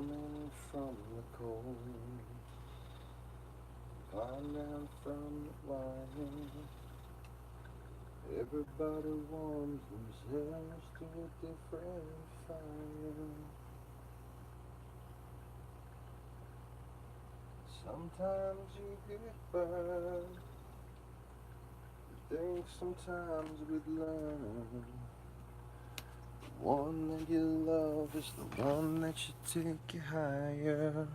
Coming from the cold, climb down from the wine. Everybody warms themselves to a different fire. Sometimes you get burned. You think sometimes we'd learn. The one that you love is the one that should take you higher.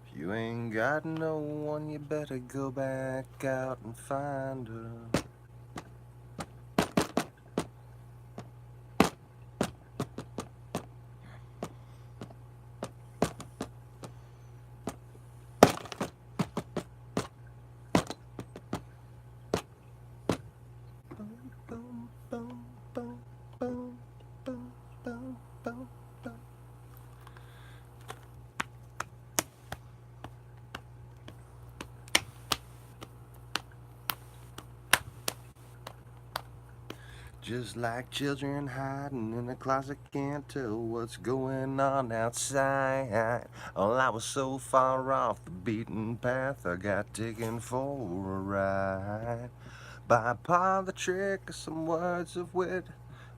If you ain't got no one, you better go back out and find her. Boom, boom, boom, boom, boom, boom, boom, boom. Just like children hiding in a closet, can't tell what's going on outside. Oh, I was so far off the beaten path, I got taken for a ride by a parlor trick of some words of wit,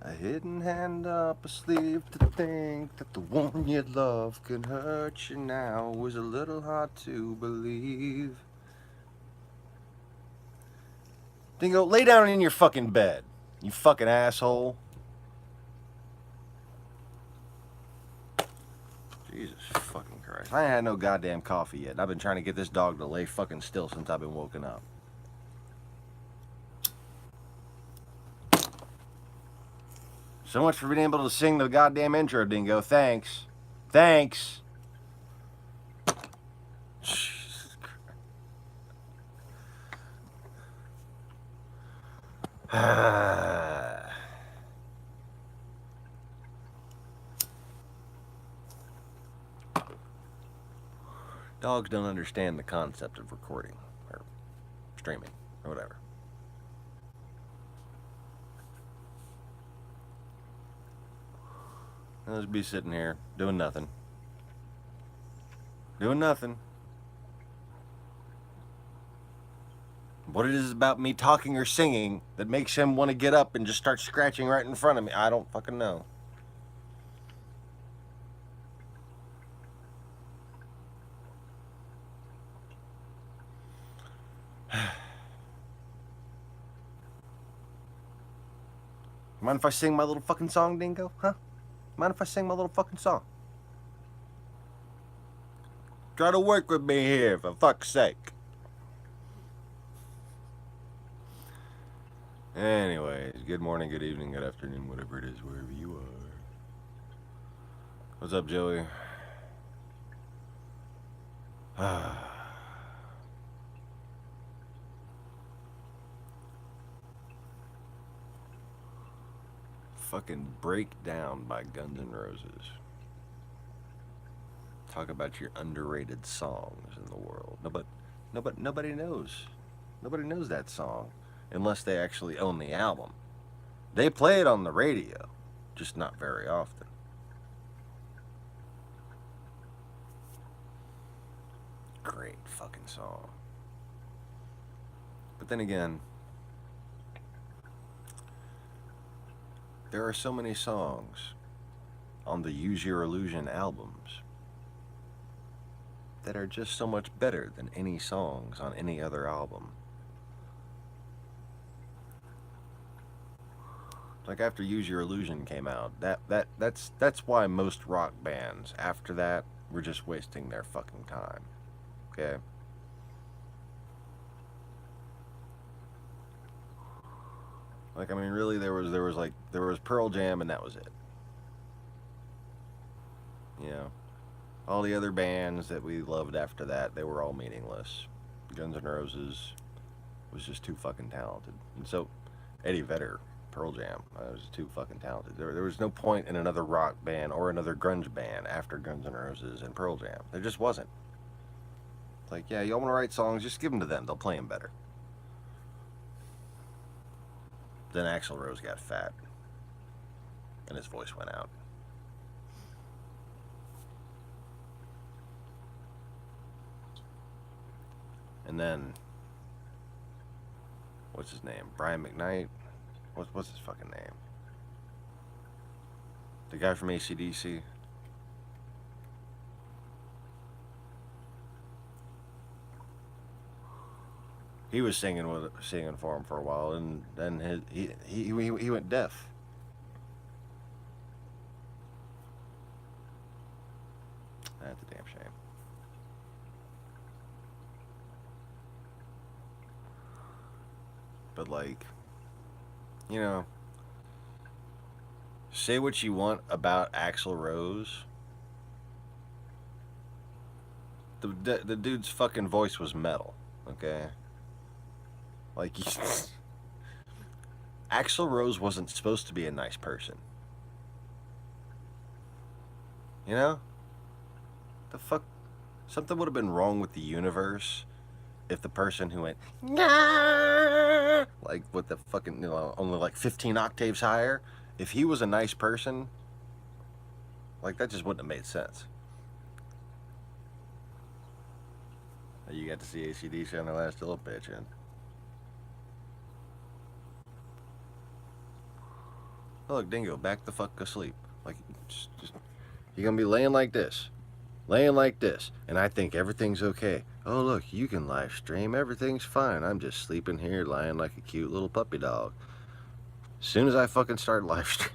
a hidden hand up a sleeve. To think that the one you love can hurt you now was a little hard to believe. Dingo, lay down in your fucking bed, you fucking asshole. Jesus fucking Christ. I ain't had no goddamn coffee yet. I've been trying to get this dog to lay fucking still since I've been woken up. So much for being able to sing the goddamn intro, Dingo. Thanks. Thanks. Jesus Christ. Dogs don't understand the concept of recording or streaming or whatever. I'll just be sitting here doing nothing. Doing nothing. What it is about me talking or singing that makes him want to get up and just start scratching right in front of me, I don't fucking know. Mind if I sing my little fucking song, Dingo? Huh? Mind if I sing my little fucking song? Try to work with me here, for fuck's sake. Anyways, good morning, good evening, good afternoon, whatever it is, wherever you are. What's up, Joey? Fucking Breakdown by Guns N' Roses. Talk about your underrated songs in the world. Nobody knows. Nobody knows that song unless they actually own the album. They play it on the radio, just not very often. Great fucking song. But then again, there are so many songs on the Use Your Illusion albums that are just so much better than any songs on any other album. Like after Use Your Illusion came out, that's why most rock bands after that were just wasting their fucking time. Okay? Like I mean really there was Pearl Jam and that was it. You know? All the other bands that we loved after that, they were all meaningless. Guns N' Roses was just too fucking talented. And so Eddie Vedder, Pearl Jam, was too fucking talented. There was no point in another rock band or another grunge band after Guns N' Roses and Pearl Jam. There just wasn't. It's like, yeah, y'all want to write songs, just give them to them. They'll play them better. Then Axl Rose got fat, and his voice went out. And then, what's his name? Brian McKnight? What's his fucking name? The guy from AC/DC. He was singing for him for a while, and then he went deaf. That's a damn shame. But like, you know, say what you want about Axl Rose. The dude's fucking voice was metal, okay? Like, Axl Rose wasn't supposed to be a nice person. You know? The fuck? Something would have been wrong with the universe if the person who went, nah, like with the fucking, only like 15 octaves higher, if he was a nice person, like that just wouldn't have made sense. You got to see AC/DC on the last little bitch, and oh, look, Dingo, back the fuck asleep. Like, you're gonna be laying like this, and I think everything's okay. Oh, look, you can live stream, everything's fine. I'm just sleeping here, lying like a cute little puppy dog. As soon as I fucking start live streaming,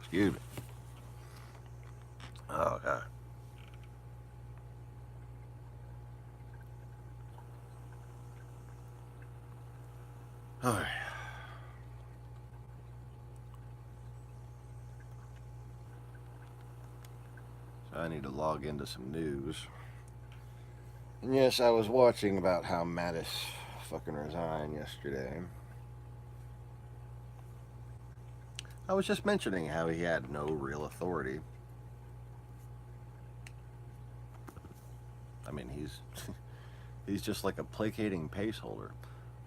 excuse me. Oh god. All right. So I need to log into some news. And yes, I was watching about how Mattis fucking resigned yesterday. I was just mentioning how he had no real authority. I mean, he's just like a placating paceholder.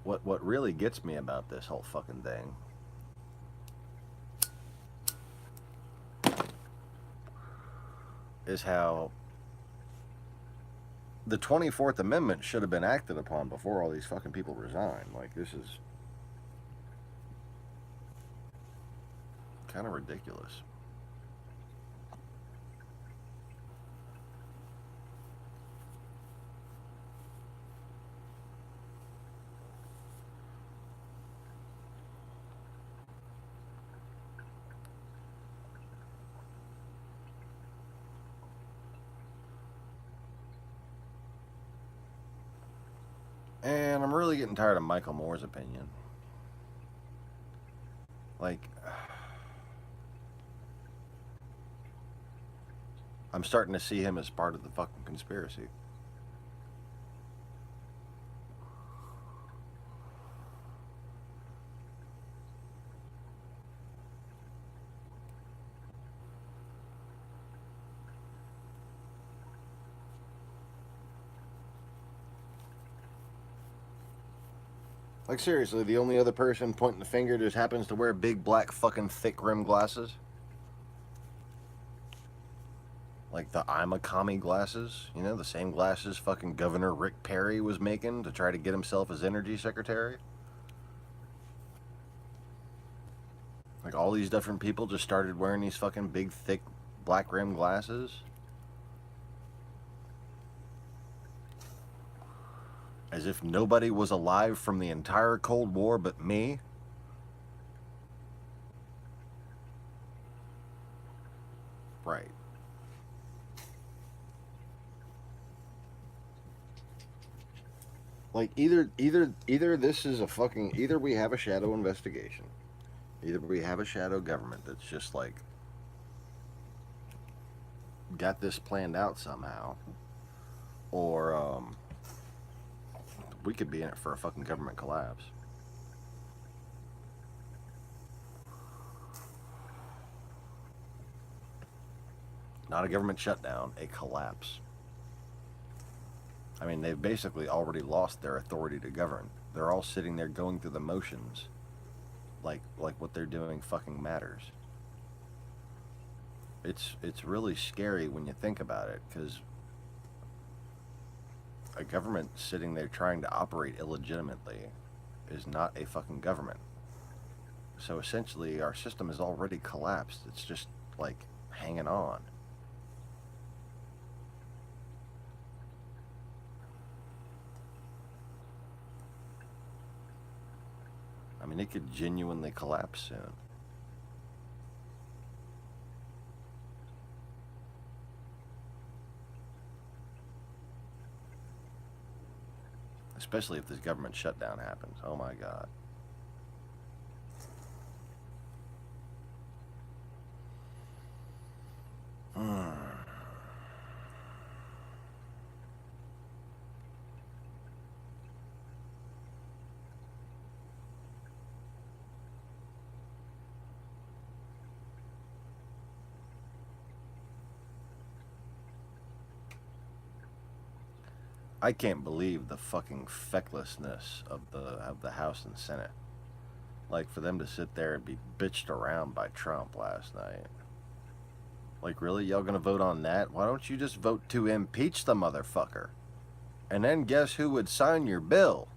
What really gets me about this whole fucking thing is how the 24th Amendment should have been acted upon before all these fucking people resign. Like, this is kind of ridiculous. And I'm really getting tired of Michael Moore's opinion. Like, I'm starting to see him as part of the fucking conspiracy. Like, seriously, the only other person pointing the finger just happens to wear big black fucking thick rim glasses. Like the I'm a commie glasses, you know, the same glasses fucking Governor Rick Perry was making to try to get himself as energy secretary. Like, all these different people just started wearing these fucking big thick black rim glasses. As if nobody was alive from the entire Cold War but me. Right. Like, either this is a fucking, either we have a shadow investigation, either we have a shadow government that's just like got this planned out somehow, or we could be in it for a fucking government collapse. Not a government shutdown, a collapse. I mean, they've basically already lost their authority to govern. They're all sitting there going through the motions, like what they're doing fucking matters. It's really scary when you think about it, because a government sitting there trying to operate illegitimately is not a fucking government. So essentially, our system is already collapsed. It's just like hanging on. I mean, it could genuinely collapse soon. Especially if this government shutdown happens. Oh my God. I can't believe the fucking fecklessness of the House and Senate. Like, for them to sit there and be bitched around by Trump last night. Like, really? Y'all gonna vote on that? Why don't you just vote to impeach the motherfucker? And then guess who would sign your bill?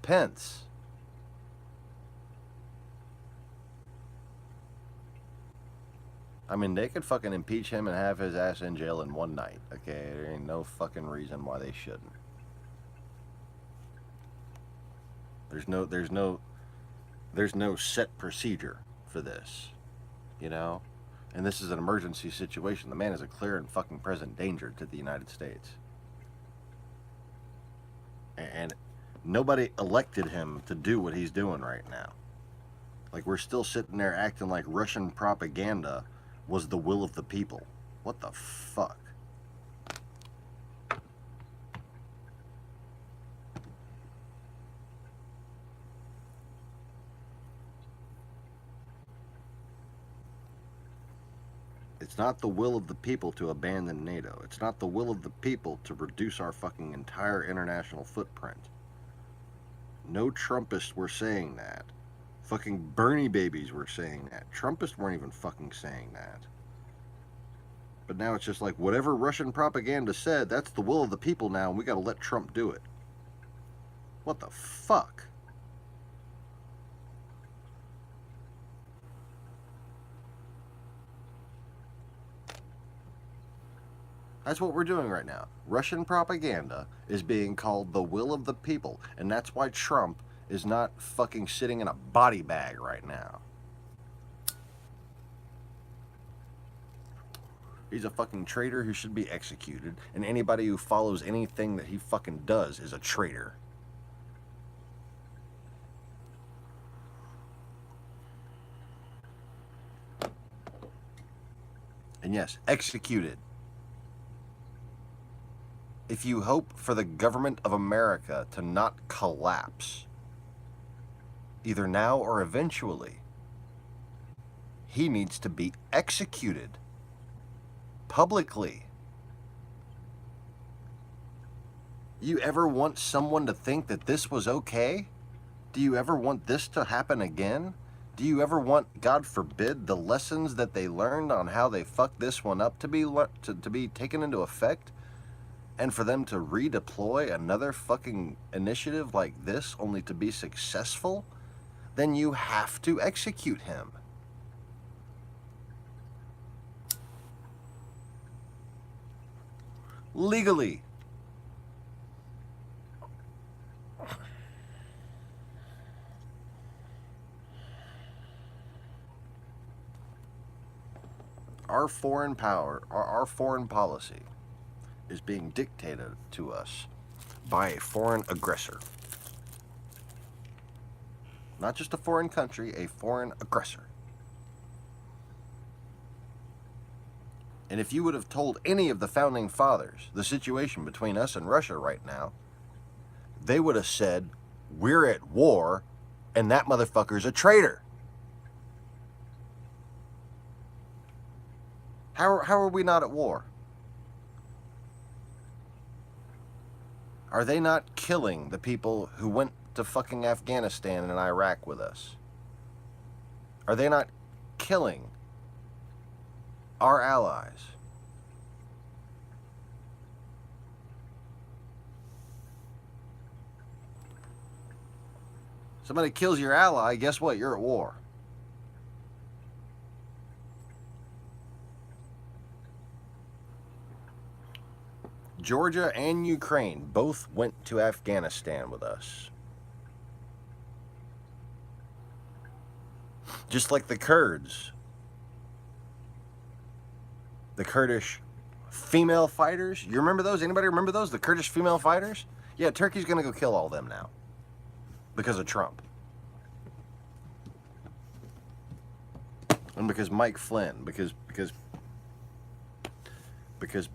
Pence. I mean, they could fucking impeach him and have his ass in jail in one night, okay? There ain't no fucking reason why they shouldn't. There's no set procedure for this, you know? And this is an emergency situation. The man is a clear and fucking present danger to the United States. And nobody elected him to do what he's doing right now. Like, we're still sitting there acting like Russian propaganda was the will of the people. What the fuck? It's not the will of the people to abandon NATO. It's not the will of the people to reduce our fucking entire international footprint. No Trumpists were saying that. Fucking Bernie babies were saying that. Trumpists weren't even fucking saying that. But now it's just like, whatever Russian propaganda said, that's the will of the people now, and we gotta let Trump do it. What the fuck? That's what we're doing right now. Russian propaganda is being called the will of the people, and that's why Trump is not fucking sitting in a body bag right now. He's a fucking traitor who should be executed, and anybody who follows anything that he fucking does is a traitor. And yes, executed. If you hope for the government of America to not collapse, either now or eventually, he needs to be executed publicly. You ever want someone to think that this was okay? Do you ever want this to happen again? Do you ever want, God forbid, the lessons that they learned on how they fucked this one up to be taken into effect? And for them to redeploy another fucking initiative like this only to be successful? Then you have to execute him. Legally. Our foreign power, our foreign policy is being dictated to us by a foreign aggressor. Not just a foreign country, a foreign aggressor. And if you would have told any of the founding fathers the situation between us and Russia right now, they would have said, we're at war and that motherfucker's a traitor. How are we not at war? Are they not killing the people who went to fucking Afghanistan and Iraq with us? Are they not killing our allies? Somebody kills your ally, guess what? You're at war. Georgia and Ukraine both went to Afghanistan with us. Just like the Kurds. The Kurdish female fighters. You remember those? Anybody remember those? The Kurdish female fighters? Yeah, Turkey's going to go kill all them now. Because of Trump. And because Mike Flynn. Because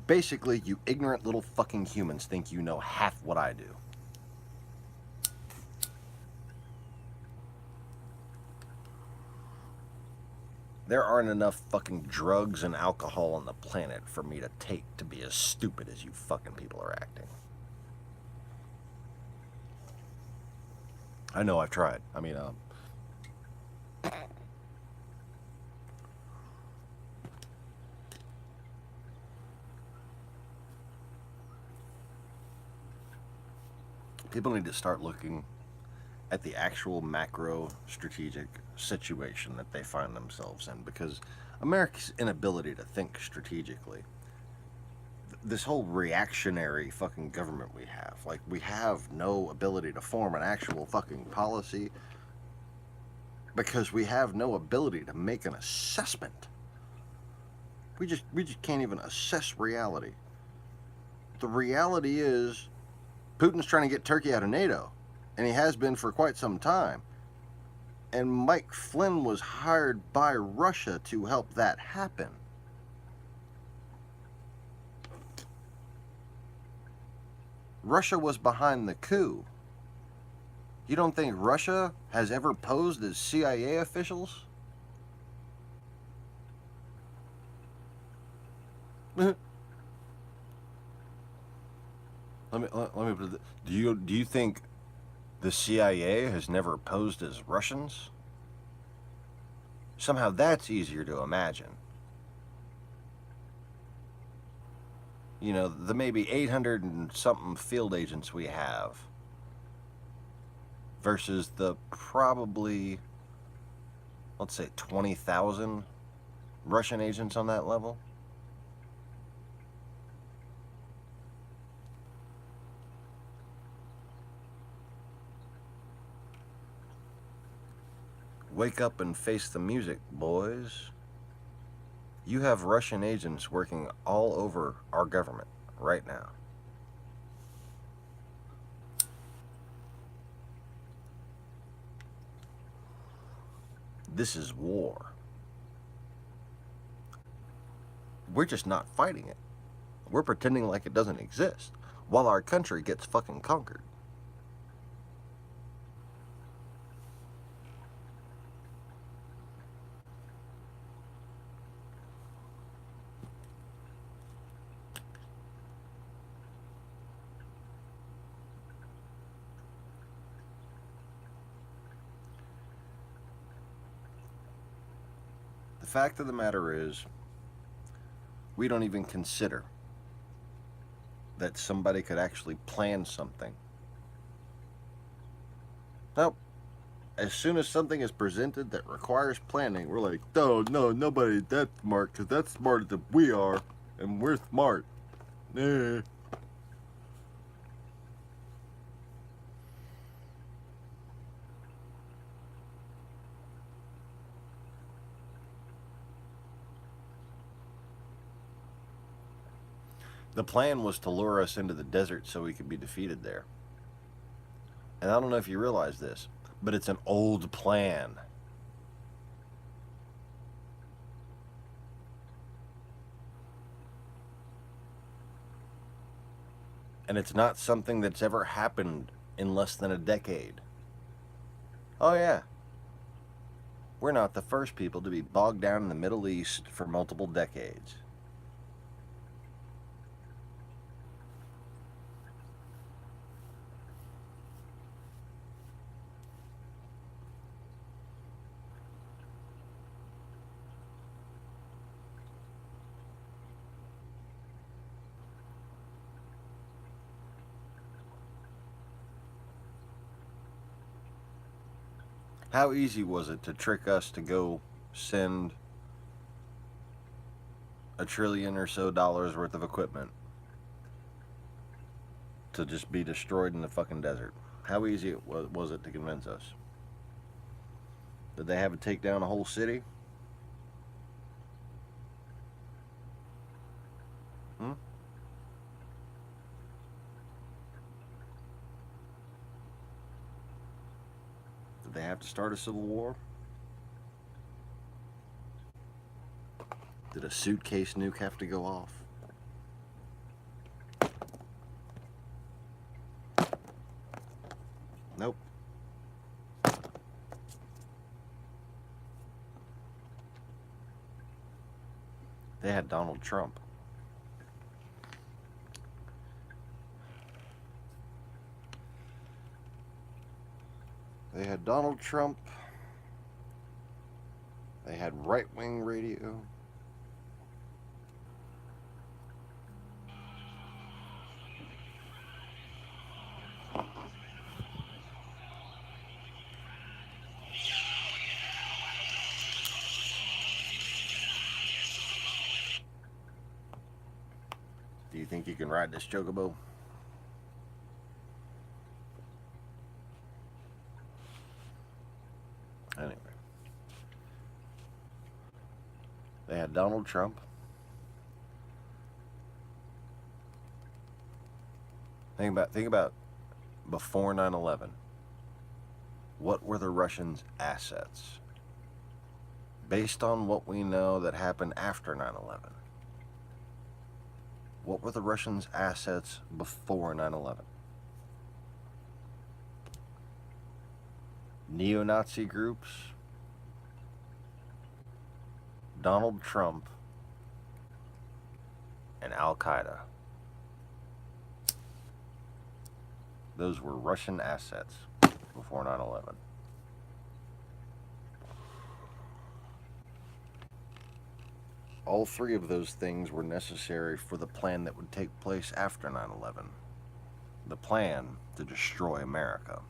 basically you ignorant little fucking humans think you know half what I do. There aren't enough fucking drugs and alcohol on the planet for me to take to be as stupid as you fucking people are acting. I know, I've tried. I mean, people need to start looking at the actual macro strategic situation that they find themselves in, because America's inability to think strategically, this whole reactionary fucking government we have, like, we have no ability to form an actual fucking policy because we have no ability to make an assessment. We just can't even assess reality. The reality is Putin's trying to get Turkey out of NATO, and he has been for quite some time. And Mike Flynn was hired by Russia to help that happen. Russia was behind the coup. You don't think Russia has ever posed as CIA officials? Let me put it. Do you think the CIA has never posed as Russians? Somehow that's easier to imagine. You know, the maybe 800 and something field agents we have versus the probably, let's say, 20,000 Russian agents on that level. Wake up and face the music, boys. You have Russian agents working all over our government right now. This is war. We're just not fighting it. We're pretending like it doesn't exist while our country gets fucking conquered. The fact of the matter is, we don't even consider that somebody could actually plan something. Nope. As soon as something is presented that requires planning, we're like, oh, no, nobody's that smart, because that's smarter than we are, and we're smart. Eh. The plan was to lure us into the desert so we could be defeated there. And I don't know if you realize this, but it's an old plan. And it's not something that's ever happened in less than a decade. Oh yeah. We're not the first people to be bogged down in the Middle East for multiple decades. How easy was it to trick us to go send $1 trillion or so worth of equipment to just be destroyed in the fucking desert? How easy was it to convince us? Did they have to take down a whole city? Hmm? Did they have to start a civil war? Did a suitcase nuke have to go off? Nope. They had Donald Trump. They had Donald Trump. They had right-wing radio. Do you think you can ride this chocobo? Anyway. They had Donald Trump. Think about before 9/11. What were the Russians' assets? Based on what we know that happened after 9/11. What were the Russians' assets before 9/11? Neo-Nazi groups, Donald Trump, and Al-Qaeda. Those were Russian assets before 9/11. All three of those things were necessary for the plan that would take place after 9/11. The plan to destroy America.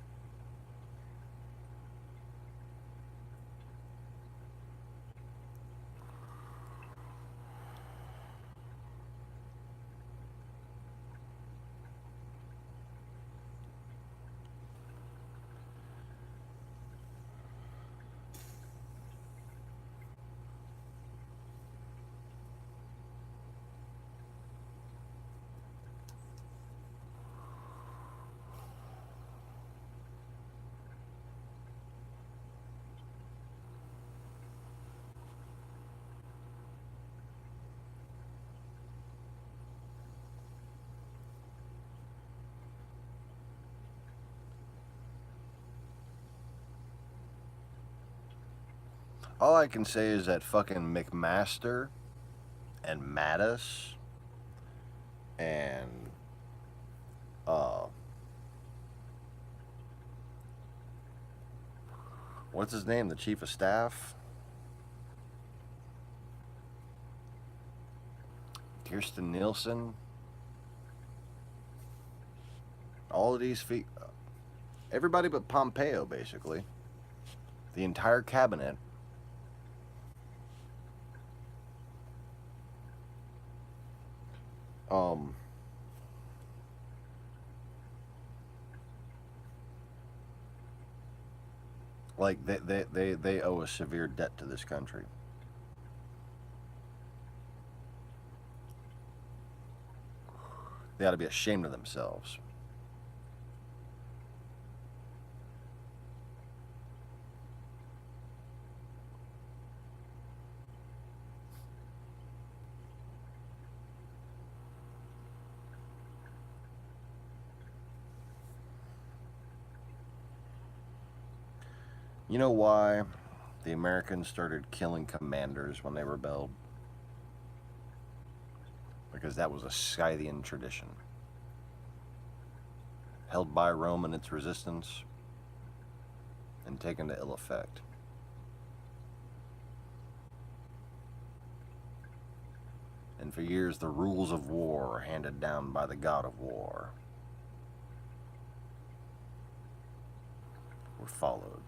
All I can say is that fucking McMaster and Mattis and what's his name? The chief of staff? Kirsten Nielsen. All of these everybody but Pompeo, basically. The entire cabinet. Like they owe a severe debt to this country. They ought to be ashamed of themselves. You know why the Americans started killing commanders when they rebelled? Because that was a Scythian tradition, held by Rome in its resistance, and taken to ill effect. And for years, the rules of war were handed down by the god of war were followed.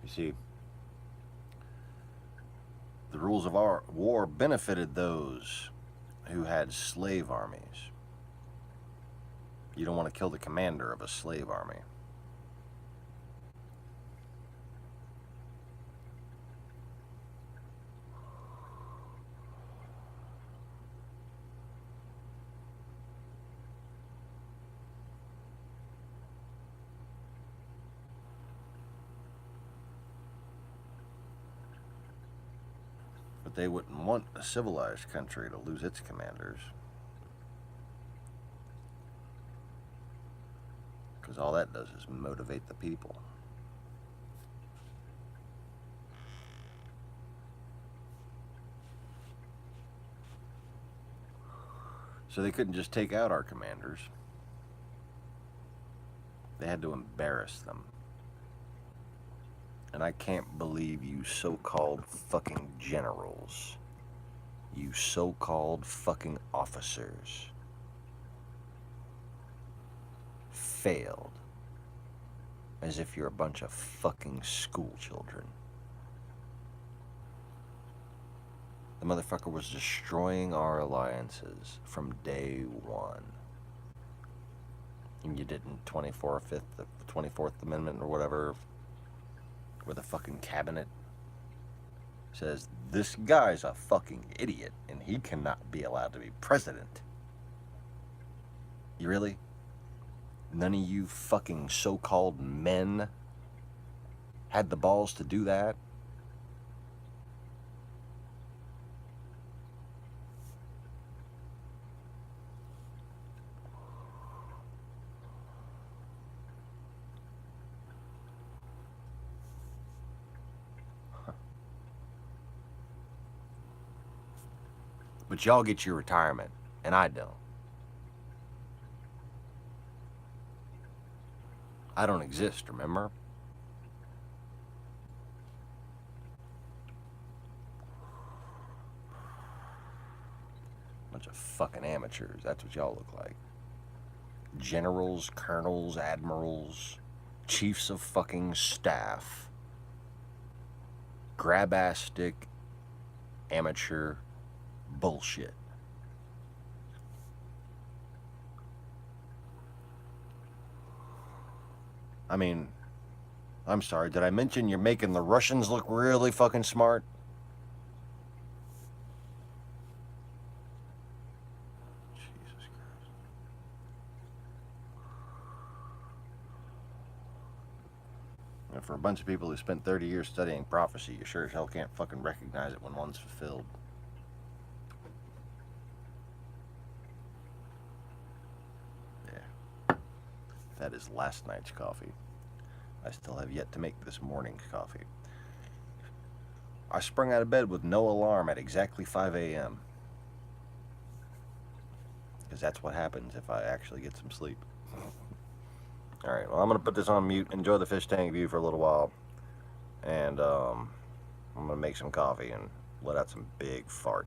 You see, the rules of our war benefited those who had slave armies. You don't want to kill the commander of a slave army. But they wouldn't want a civilized country to lose its commanders. Because all that does is motivate the people. So they couldn't just take out our commanders. They had to embarrass them. And I can't believe you so-called fucking generals, you so-called fucking officers, failed as if you're a bunch of fucking school children. The motherfucker was destroying our alliances from day one. And you didn't 24th, the 24th Amendment or whatever, where the fucking cabinet says this guy's a fucking idiot and he cannot be allowed to be president. You really? None of you fucking so-called men had the balls to do that? But y'all get your retirement, and I don't. I don't exist, remember? Bunch of fucking amateurs, that's what y'all look like. Generals, colonels, admirals, chiefs of fucking staff. Grab-ass stick, amateur bullshit. I mean, I'm sorry, did I mention you're making the Russians look really fucking smart? Jesus Christ. And for a bunch of people who spent 30 years studying prophecy, you sure as hell can't fucking recognize it when one's fulfilled. Yeah. That is last night's coffee. I still have yet to make this morning's coffee. I sprung out of bed with no alarm at exactly 5 a.m. Because that's what happens if I actually get some sleep. Alright, well, I'm going to put this on mute, enjoy the fish tank view for a little while, and I'm going to make some coffee and let out some big farts.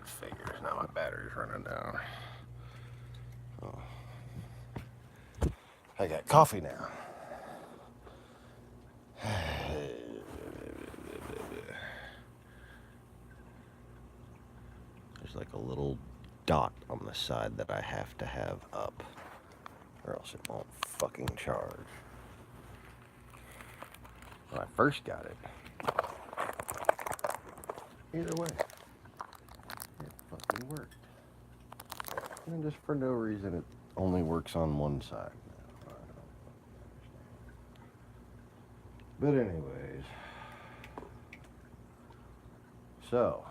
That figures. Now my battery's running down. Oh. I got coffee now. There's like a little dot on the side that I have to have up, or else it won't fucking charge. When I first got it, either way, it fucking worked. And just for no reason, it only works on one side now. But anyways, so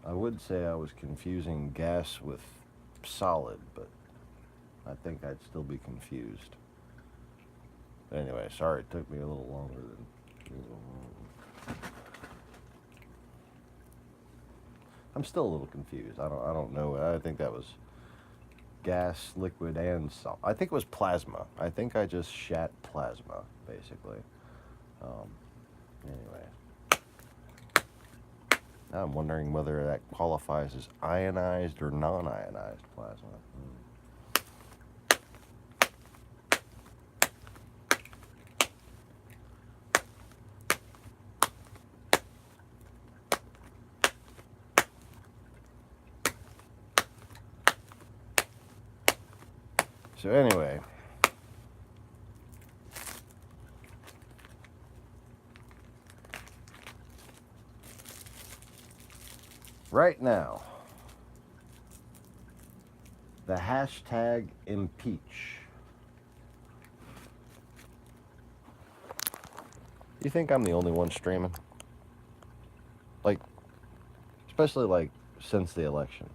I would say I was confusing gas with solid, but I think I'd still be confused. But anyway, sorry it took me a little longer than. I'm still a little confused. I don't know. I think that was gas, liquid, and salt. I think it was plasma. I think I just shat plasma, basically. Anyway. Now I'm wondering whether that qualifies as ionized or non-ionized plasma. So anyway, right now, the hashtag impeach. You think I'm the only one streaming? Like, especially like since the election.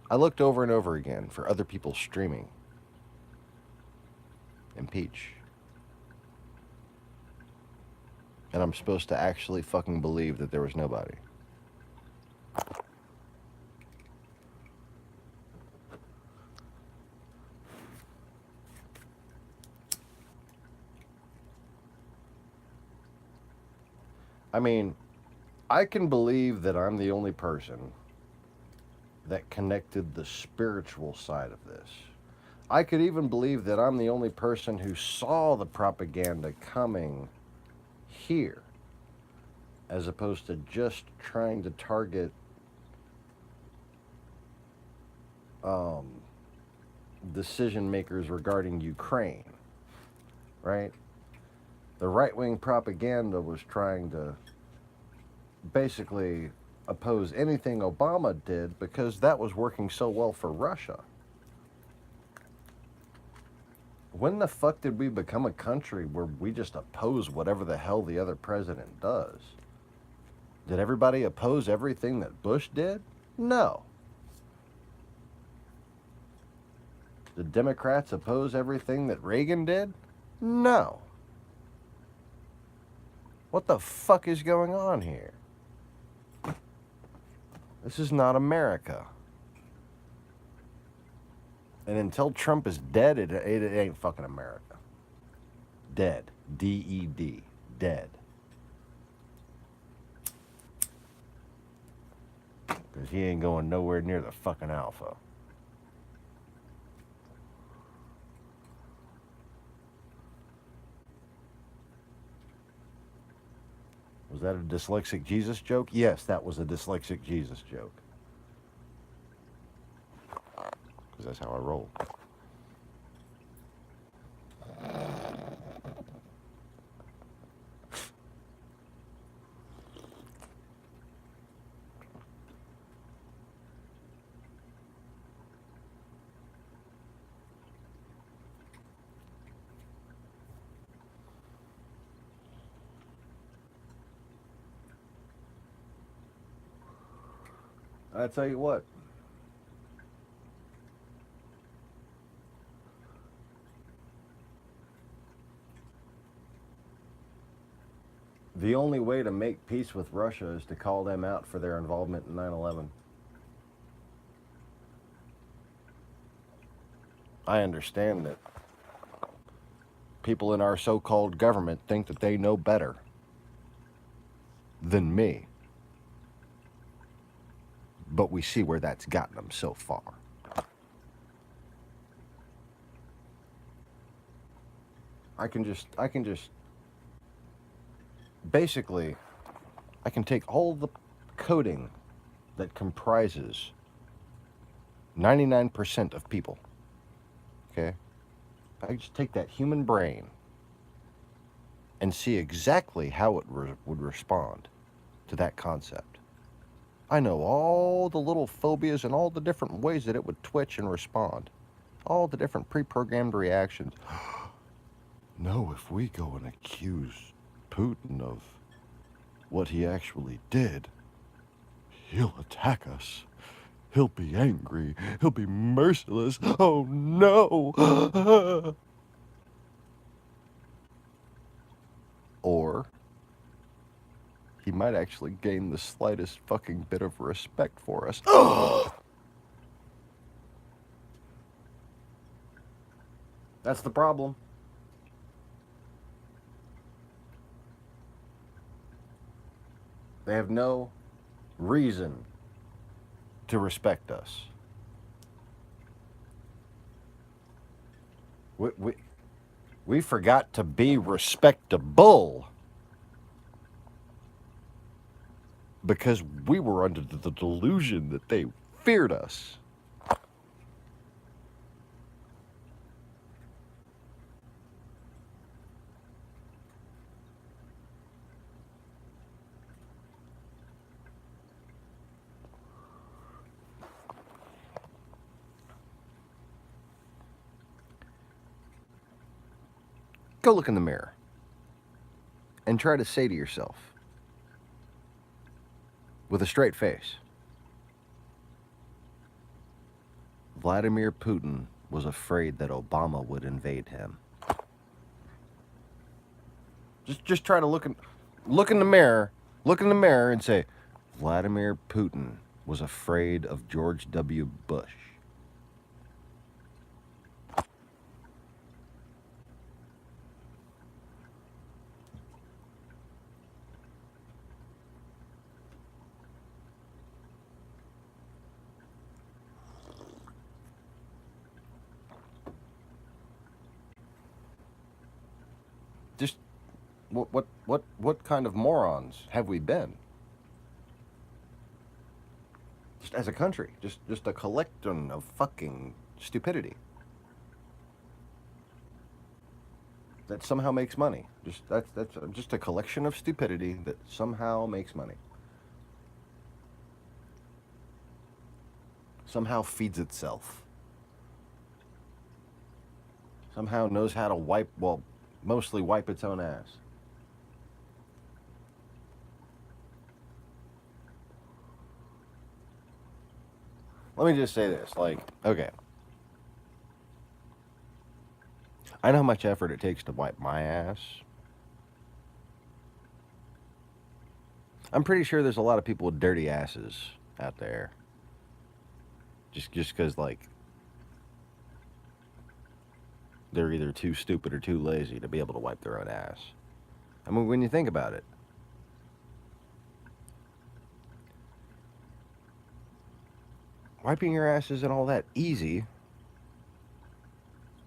I looked over and over again for other people streaming. Impeach. And I'm supposed to actually fucking believe that there was nobody. I mean, I can believe that I'm the only person that connected the spiritual side of this. I could even believe that I'm the only person who saw the propaganda coming here, as opposed to just trying to target decision makers regarding Ukraine, right? The right-wing propaganda was trying to basically oppose anything Obama did because that was working so well for Russia. When the fuck did we become a country where we just oppose whatever the hell the other president does? Did everybody oppose everything that Bush did? No. Did Democrats oppose everything that Reagan did? No. What the fuck is going on here? This is not America. And until Trump is dead, it ain't fucking America. Dead. D-E-D. Dead. Because he ain't going nowhere near the fucking alpha. Was that a dyslexic Jesus joke? Yes, that was a dyslexic Jesus joke. Because that's how I roll. I tell you what. The only way to make peace with Russia is to call them out for their involvement in 9/11. I understand that people in our so-called government think that they know better than me. But we see where that's gotten them so far. I can just basically, I can take all the coding that comprises 99% of people, okay? I can just take that human brain and see exactly how it would respond to that concept. I know all the little phobias and all the different ways that it would twitch and respond. All the different pre-programmed reactions. No, if we go and accuse Putin of what he actually did, he'll attack us. He'll be angry. He'll be merciless. Oh no! Or he might actually gain the slightest fucking bit of respect for us. That's the problem. They have no reason to respect us. We forgot to be respectable because we were under the delusion that they feared us. Go look in the mirror and try to say to yourself, with a straight face, Vladimir Putin was afraid that Obama would invade him. Just try to look in the mirror and say, Vladimir Putin was afraid of George W. Bush. Just what kind of morons have we been? Just as a country, just a collection of fucking stupidity that somehow makes money. That's just a collection of stupidity that somehow makes money. Somehow feeds itself. Somehow knows how to mostly wipe its own ass. Let me just say this, okay. I know how much effort it takes to wipe my ass. I'm pretty sure there's a lot of people with dirty asses out there. Just because, they're either too stupid or too lazy to be able to wipe their own ass. I mean, when you think about it, wiping your ass isn't all that easy.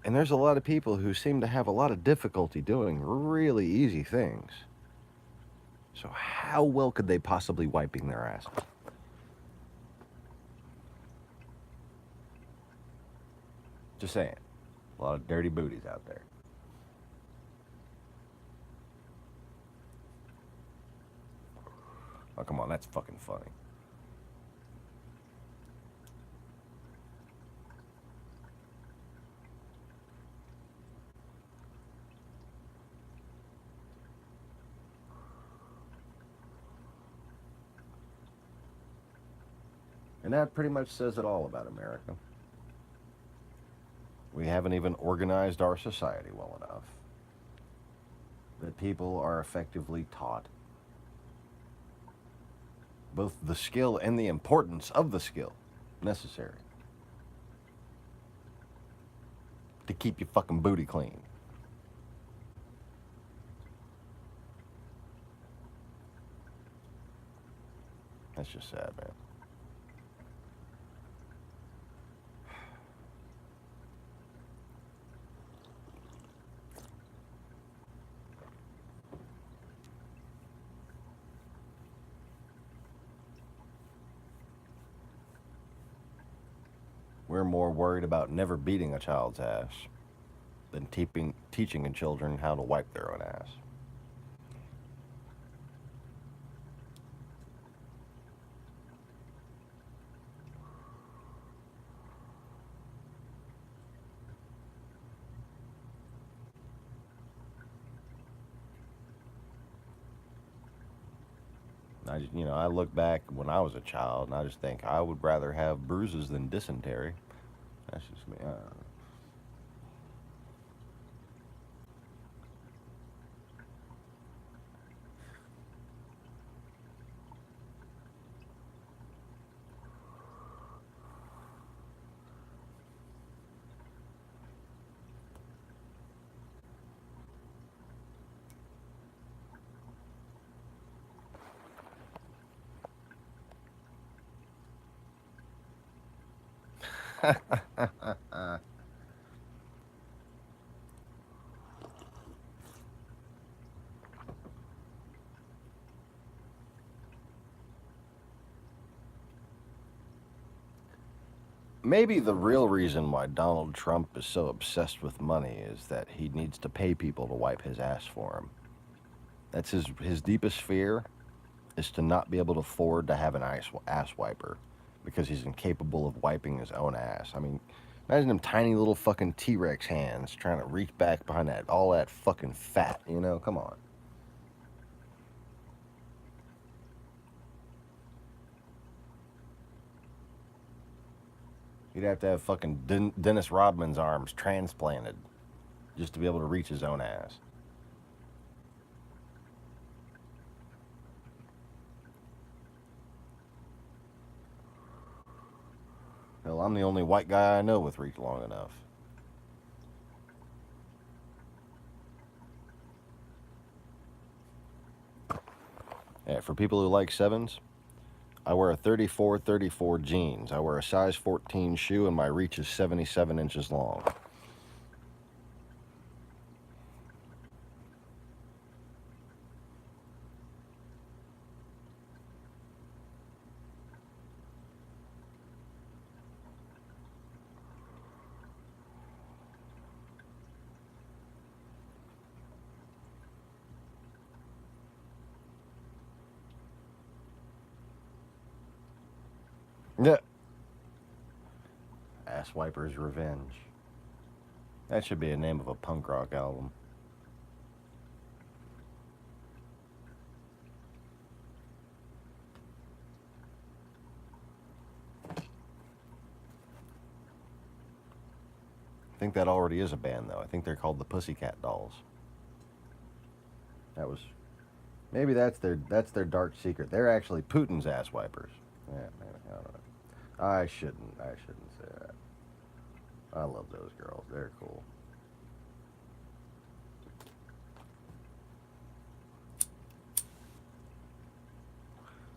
And there's a lot of people who seem to have a lot of difficulty doing really easy things. So how well could they possibly wiping their ass? Just saying. A lot of dirty booties out there. Oh, come on, that's fucking funny. And that pretty much says it all about America. We haven't even organized our society well enough that people are effectively taught both the skill and the importance of the skill necessary to keep your fucking booty clean. That's just sad, man. We're more worried about never beating a child's ass than teaching children how to wipe their own ass. I look back when I was a child, and I just think I would rather have bruises than dysentery. That's just me. Maybe the real reason why Donald Trump is so obsessed with money is that he needs to pay people to wipe his ass for him. That's his deepest fear, is to not be able to afford to have an ass wiper because he's incapable of wiping his own ass. I mean, imagine them tiny little fucking T-Rex hands trying to reach back behind all that fucking fat, Come on. He'd have to have fucking Dennis Rodman's arms transplanted just to be able to reach his own ass. Hell, I'm the only white guy I know with reach long enough. Yeah, for people who like sevens, I wear a 34-34 jeans. I wear a size 14 shoe, and my reach is 77 inches long. Yeah. Ass Wiper's Revenge. That should be a name of a punk rock album. I think that already is a band, though. I think they're called the Pussycat Dolls. Maybe that's their dark secret. They're actually Putin's ass wipers. Yeah, maybe, I don't know. I shouldn't say that. I love those girls. They're cool.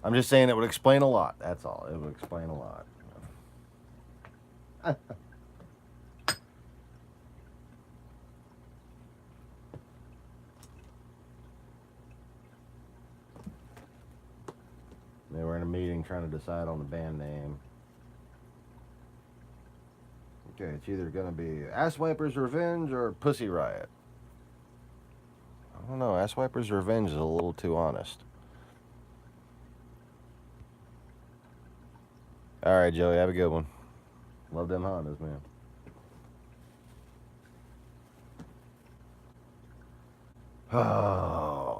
I'm just saying it would explain a lot. That's all. It would explain a lot. They were in a meeting trying to decide on the band name. Okay, it's either going to be Ass Wiper's Revenge or Pussy Riot. I don't know. Ass Wiper's Revenge is a little too honest. All right, Joey, have a good one. Love them Hondas, man. Oh.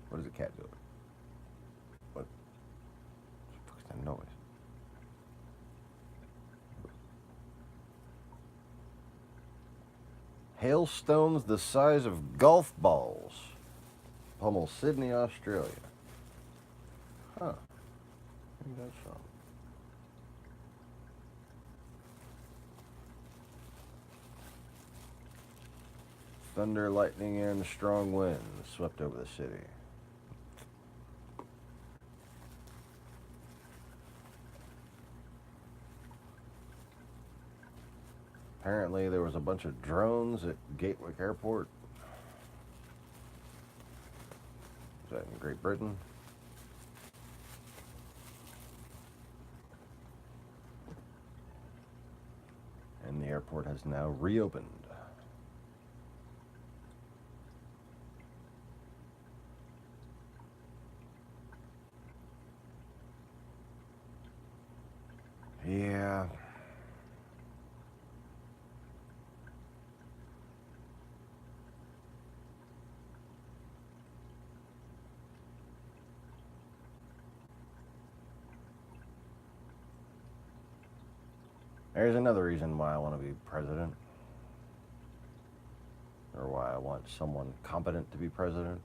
What is the cat doing? What the fuck is that noise? Hailstones the size of golf balls. Pummel, Sydney, Australia. Huh. Maybe that's something. Thunder, lightning, and strong winds swept over the city. Apparently, there was a bunch of drones at Gatwick Airport. Is that in Great Britain? And the airport has now reopened. Yeah. There's another reason why I want to be president. Or why I want someone competent to be president.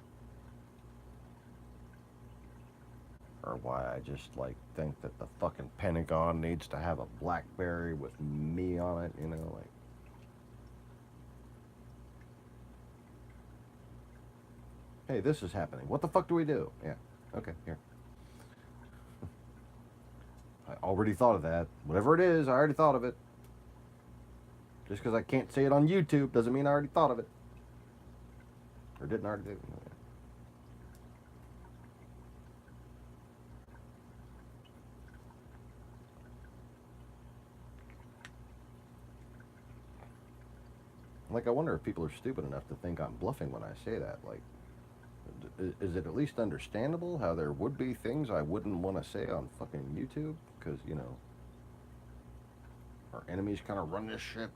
Or why I just think that the fucking Pentagon needs to have a BlackBerry with me on it, hey, this is happening. What the fuck do we do? Yeah. Okay, here. I already thought of that. Whatever it is, I already thought of it. Just because I can't say it on YouTube doesn't mean I already thought of it. Or didn't already do it. I wonder if people are stupid enough to think I'm bluffing when I say that. Is it at least understandable how there would be things I wouldn't want to say on fucking YouTube? Because, our enemies kind of run this shit.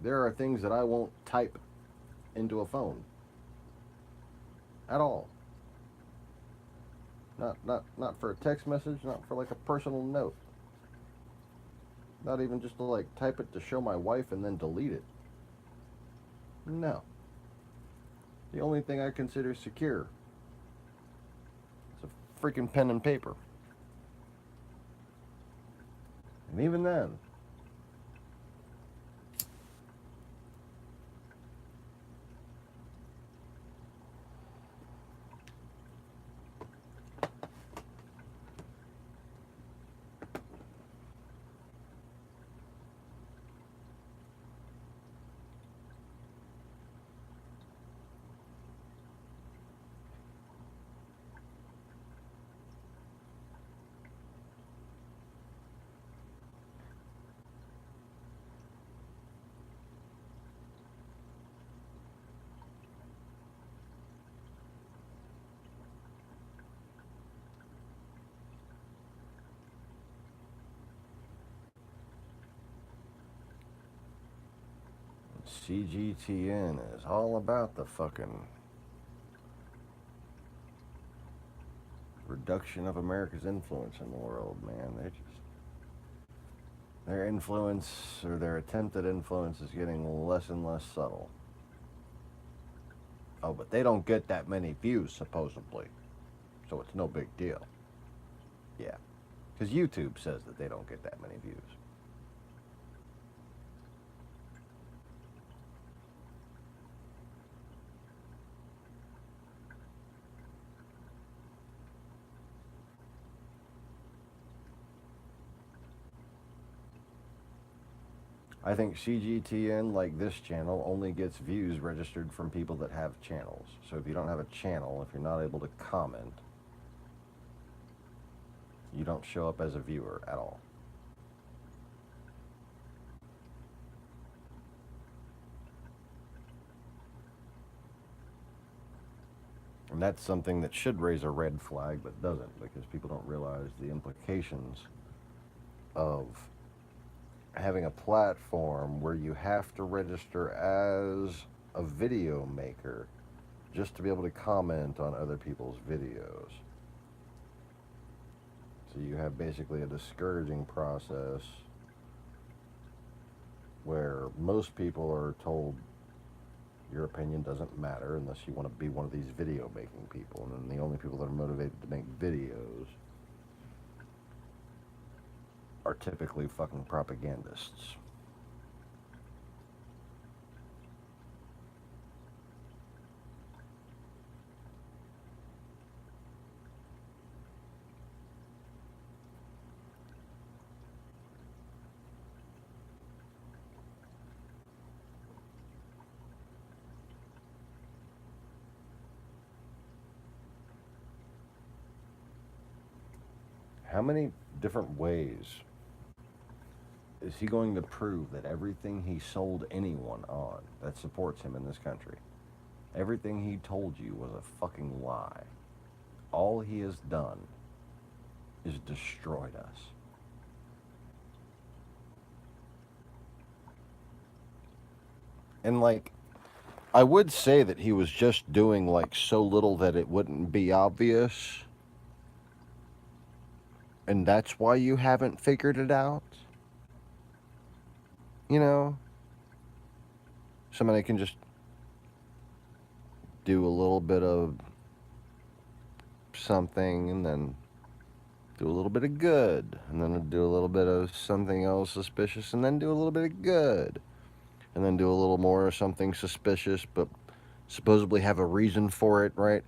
There are things that I won't type into a phone. At all. Not for a text message, not for a personal note. Not even just to type it to show my wife and then delete it. No. The only thing I consider secure is a freaking pen and paper. And even then, CGTN is all about the fucking reduction of America's influence in the world, man. Their influence, or their attempted influence, is getting less and less subtle. Oh, but they don't get that many views, supposedly. So it's no big deal. Yeah. Because YouTube says that they don't get that many views. I think CGTN, like this channel, only gets views registered from people that have channels. So if you don't have a channel, if you're not able to comment, you don't show up as a viewer at all. And that's something that should raise a red flag, but doesn't, because people don't realize the implications of having a platform where you have to register as a video maker just to be able to comment on other people's videos. So you have basically a discouraging process where most people are told your opinion doesn't matter unless you want to be one of these video making people. And then the only people that are motivated to make videos are typically fucking propagandists. How many different ways is he going to prove that everything he sold anyone on that supports him in this country, everything he told you was a fucking lie? All he has done is destroyed us. And like, I would say that he was just doing like so little that it wouldn't be obvious. And that's why you haven't figured it out. You know, somebody can just do a little bit of something and then do a little bit of good, and then do a little bit of something else suspicious, and then do a little bit of good, and then do a little more of something suspicious, but supposedly have a reason for it, right?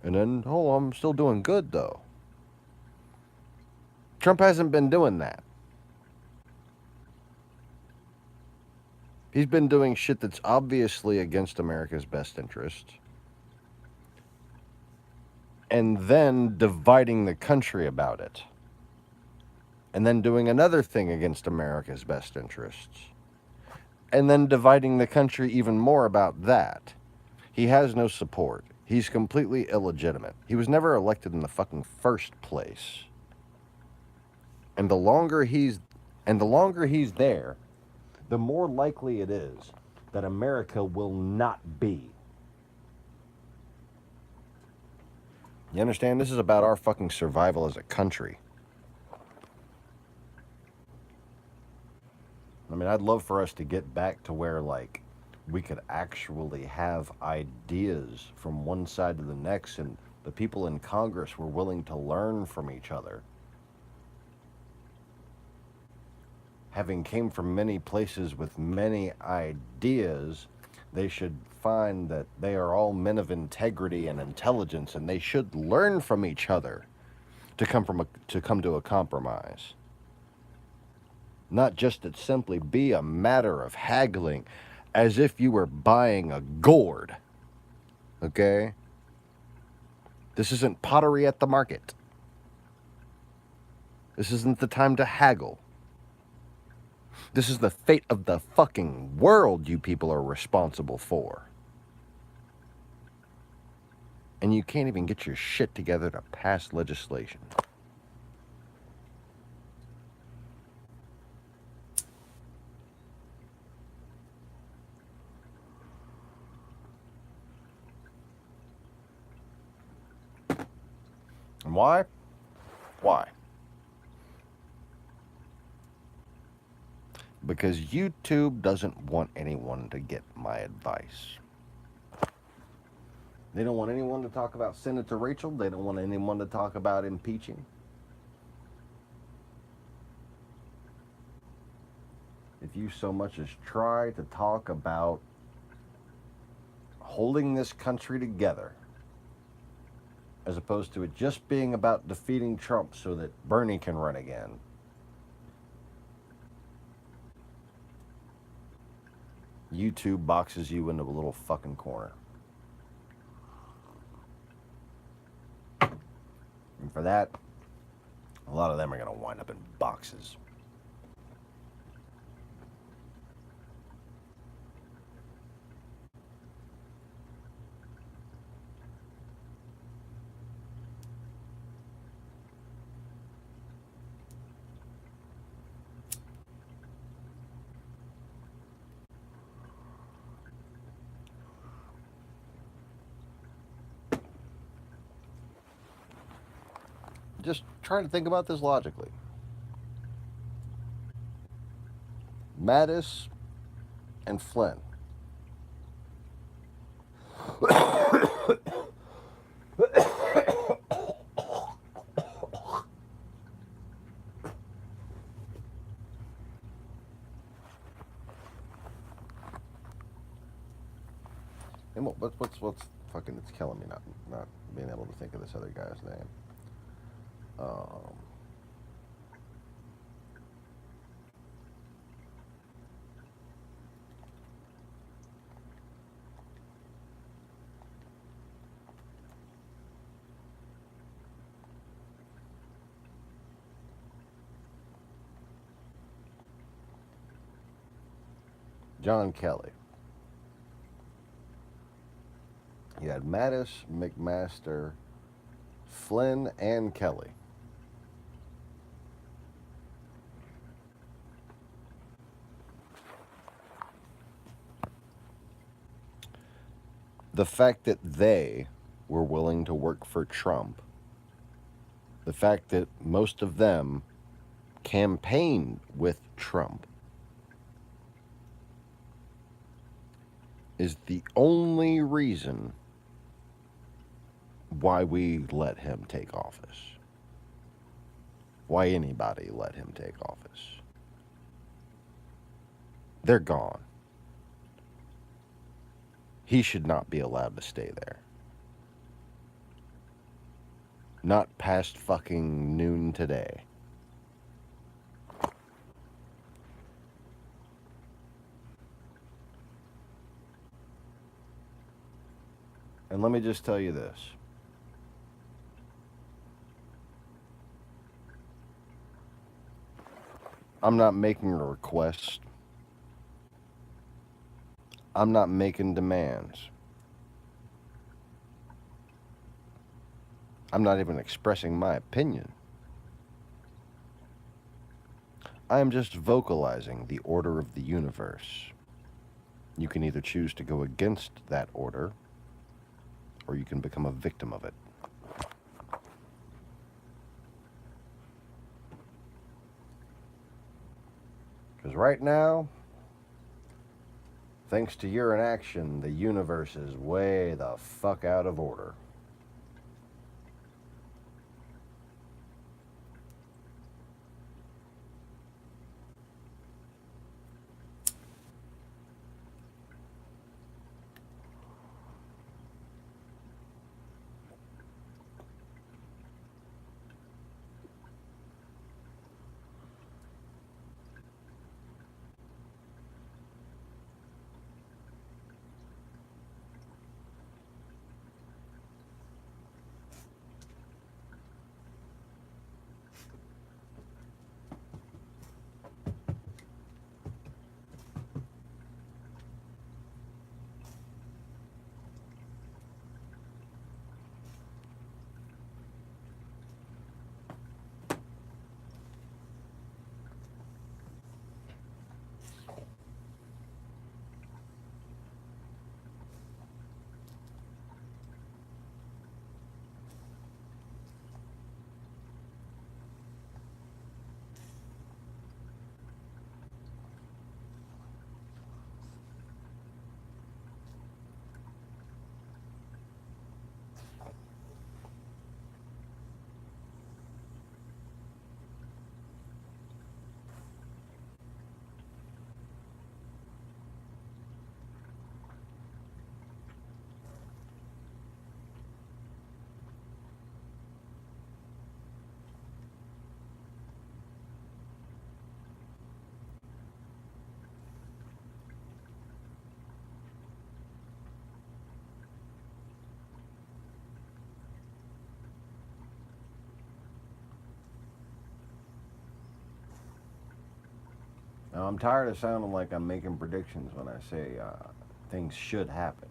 And then, oh, I'm still doing good, though. Trump hasn't been doing that. He's been doing shit that's obviously against America's best interest, and then dividing the country about it, and then doing another thing against America's best interests, and then dividing the country even more about that. He has no support. He's completely illegitimate. He was never elected in the fucking first place. And the longer he's there, the more likely it is that America will not be. You understand? This is about our fucking survival as a country. I mean, I'd love for us to get back to where, like, we could actually have ideas from one side to the next, and the people in Congress were willing to learn from each other. Having came from many places with many ideas, they should find that they are all men of integrity and intelligence, and they should learn from each other to come to a compromise. Not just it simply be a matter of haggling as if you were buying a gourd. Okay? This isn't pottery at the market. This isn't the time to haggle. This is the fate of the fucking world you people are responsible for. And you can't even get your shit together to pass legislation. And why? Why? Because YouTube doesn't want anyone to get my advice. They don't want anyone to talk about Senator Rachel. They don't want anyone to talk about impeaching. If you so much as try to talk about holding this country together, as opposed to it just being about defeating Trump so that Bernie can run again, YouTube boxes you into a little fucking corner. And for that, a lot of them are going to wind up in boxes. just try to think about this logically. Mattis and Flynn. And what's fucking? It's killing me not being able to think of this other guy's name. Um, John Kelly. You had Mattis, McMaster, Flynn, and Kelly. The fact that they were willing to work for Trump, the fact that most of them campaigned with Trump, is the only reason why we let him take office. Why anybody let him take office. They're gone. He should not be allowed to stay there. Not past fucking noon today. And let me just tell you this. I'm not making a request. I'm not making demands. I'm not even expressing my opinion. I am just vocalizing the order of the universe. You can either choose to go against that order, or you can become a victim of it. Because right now, thanks to your inaction, the universe is way the fuck out of order. Now, I'm tired of sounding like I'm making predictions when I say things should happen.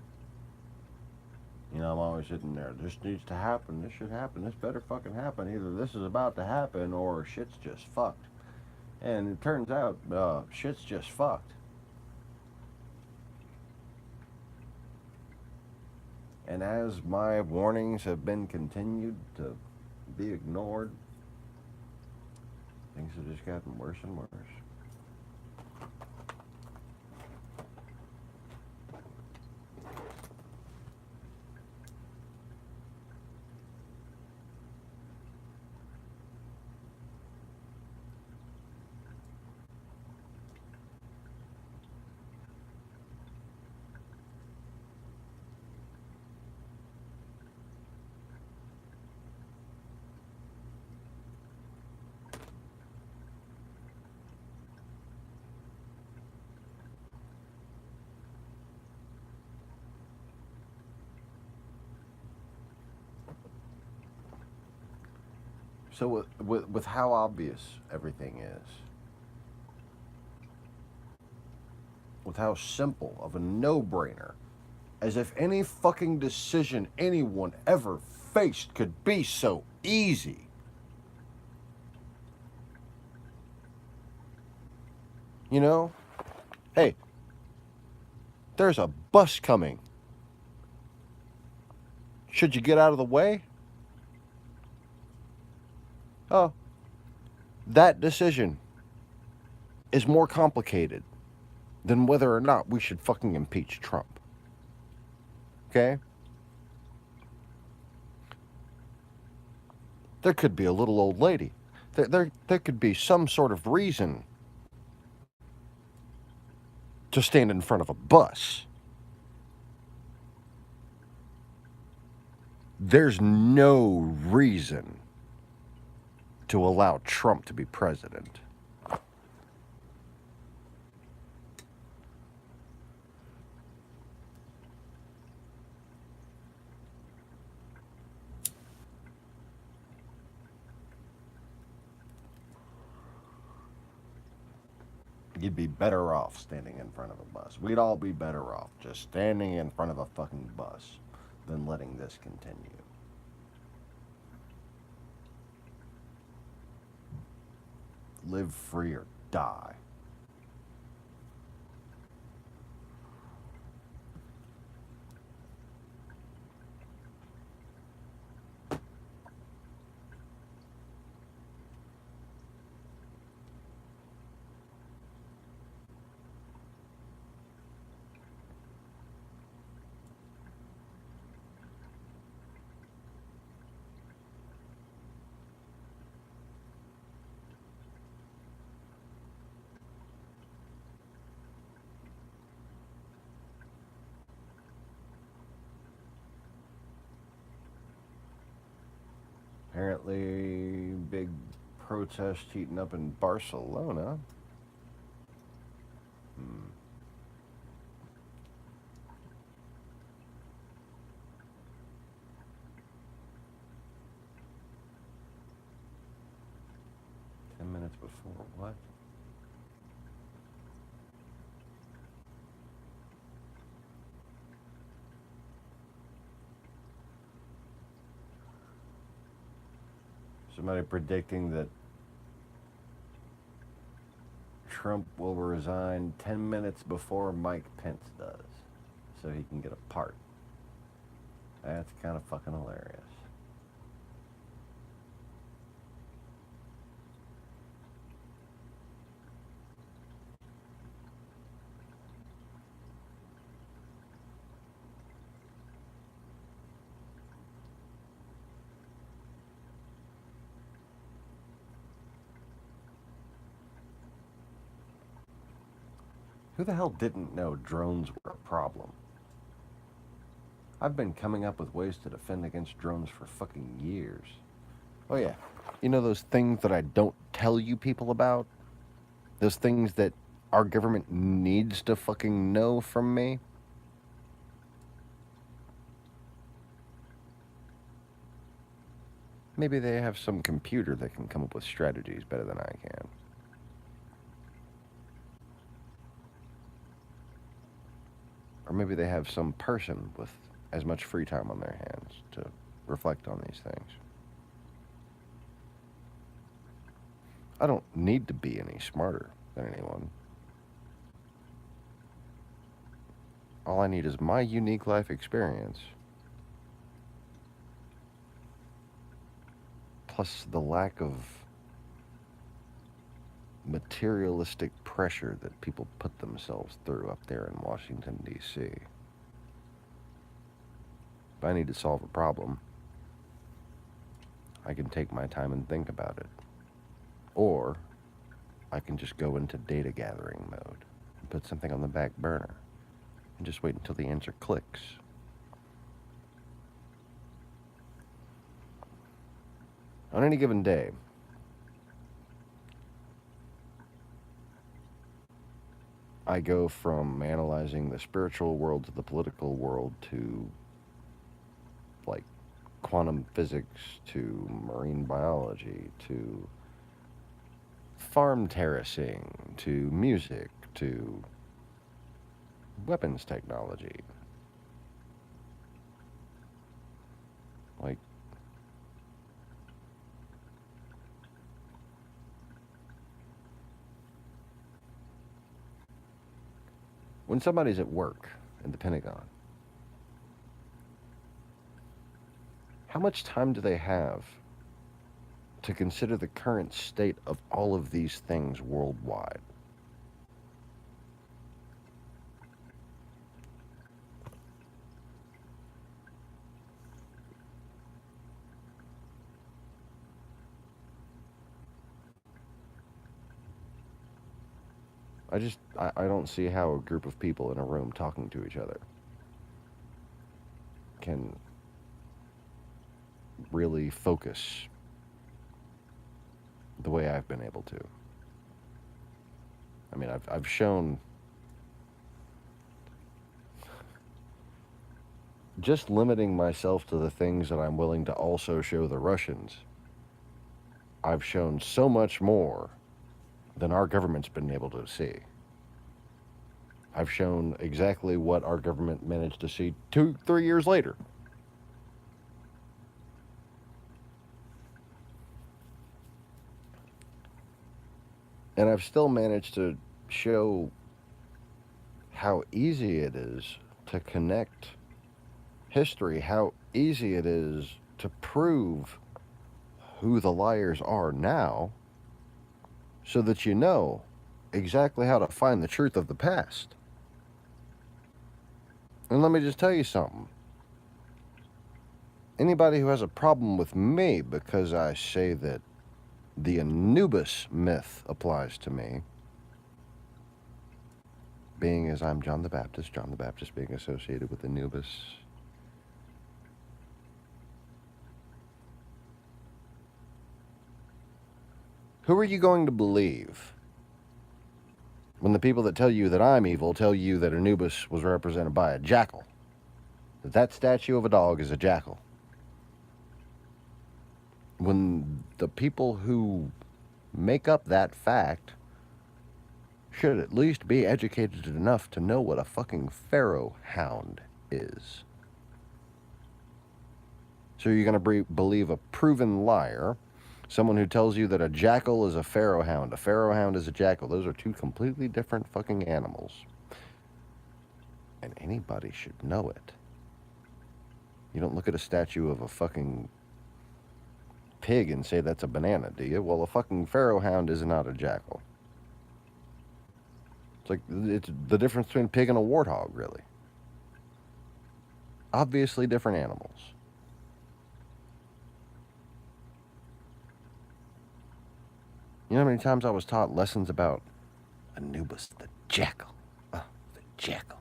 You know, I'm always sitting there, this needs to happen, this should happen, this better fucking happen. Either this is about to happen or shit's just fucked. And it turns out shit's just fucked. And as my warnings have been continued to be ignored Things have just gotten worse and worse. So with how obvious everything is, with how simple of a no-brainer, as if any fucking decision anyone ever faced could be so easy. You know? Hey, there's a bus coming. Should you get out of the way? Oh, that decision is more complicated than whether or not we should fucking impeach Trump. Okay? There could be a little old lady. There could be some sort of reason to stand in front of a bus. There's no reason to allow Trump to be president. You'd be better off standing in front of a bus. We'd all be better off just standing in front of a fucking bus than letting this continue. Live free or die. Apparently, big protest heating up in Barcelona. 10 minutes before what? Somebody predicting that Trump will resign 10 minutes before Mike Pence does, so he can get a part. That's kind of fucking hilarious. Who the hell didn't know drones were a problem? I've been coming up with ways to defend against drones for fucking years. Oh yeah, you know those things that I don't tell you people about? Those things that our government needs to fucking know from me? Maybe they have some computer that can come up with strategies better than I can. Or maybe they have some person with as much free time on their hands to reflect on these things. I don't need to be any smarter than anyone. All I need is my unique life experience, plus the lack of materialistic pressure that people put themselves through up there in Washington, D.C. If I need to solve a problem, I can take my time and think about it. Or I can just go into data gathering mode and put something on the back burner and just wait until the answer clicks. On any given day, I go from analyzing the spiritual world to the political world to like quantum physics to marine biology to farm terracing to music to weapons technology. Like, when somebody's at work in the Pentagon, how much time do they have to consider the current state of all of these things worldwide? I don't see how a group of people in a room talking to each other can really focus the way I've been able to. I mean, I've shown just limiting myself to the things that I'm willing to also show the Russians. I've shown so much more than our government's been able to see. I've shown exactly what our government managed to see 2-3 years later. And I've still managed to show how easy it is to connect history, how easy it is to prove who the liars are now, so that you know exactly how to find the truth of the past. And let me just tell you something. Anybody who has a problem with me because I say that the Anubis myth applies to me, being as I'm John the Baptist being associated with Anubis, who are you going to believe when the people that tell you that I'm evil tell you that Anubis was represented by a jackal? That statue of a dog is a jackal. When the people who make up that fact should at least be educated enough to know what a fucking pharaoh hound is. So you're going to believe a proven liar, someone who tells you that a jackal is a pharaoh hound is a jackal. Those are two completely different fucking animals. And anybody should know it. You don't look at a statue of a fucking pig and say that's a banana, do you? Well, a fucking pharaoh hound is not a jackal. It's the difference between a pig and a warthog, really. Obviously different animals. You know how many times I was taught lessons about Anubis, the jackal? Oh, the jackal.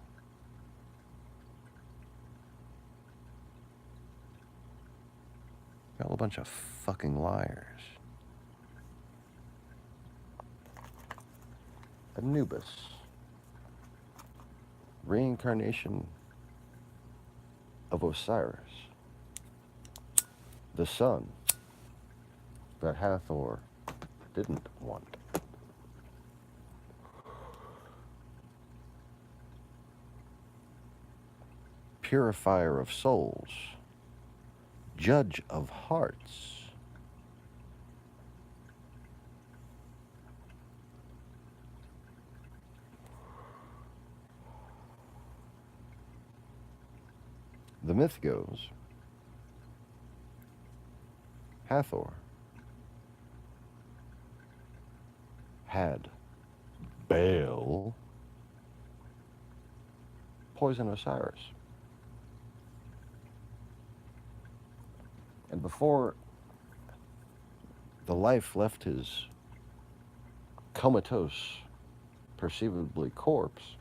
Got a bunch of fucking liars. Anubis. Reincarnation of Osiris. The son that Hathor didn't want. Purifier of souls. Judge of hearts. The myth goes, Hathor had Baal poison Osiris. And before the life left his comatose, perceivably corpse,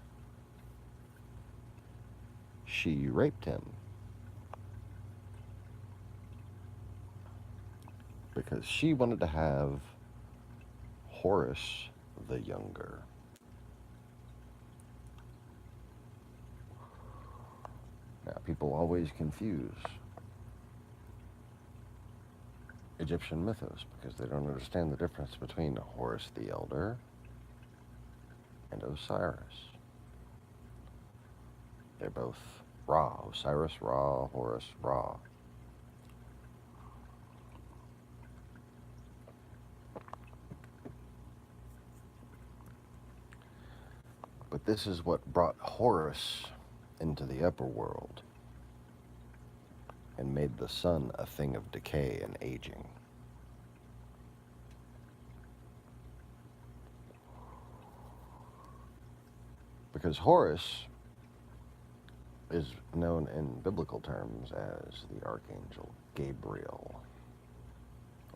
she raped him because she wanted to have Horus the Younger. Now, people always confuse Egyptian mythos because they don't understand the difference between Horus the Elder and Osiris. They're both Ra. Osiris, Ra. Horus, Ra. But this is what brought Horus into the upper world and made the sun a thing of decay and aging. Because Horus is known in biblical terms as the Archangel Gabriel,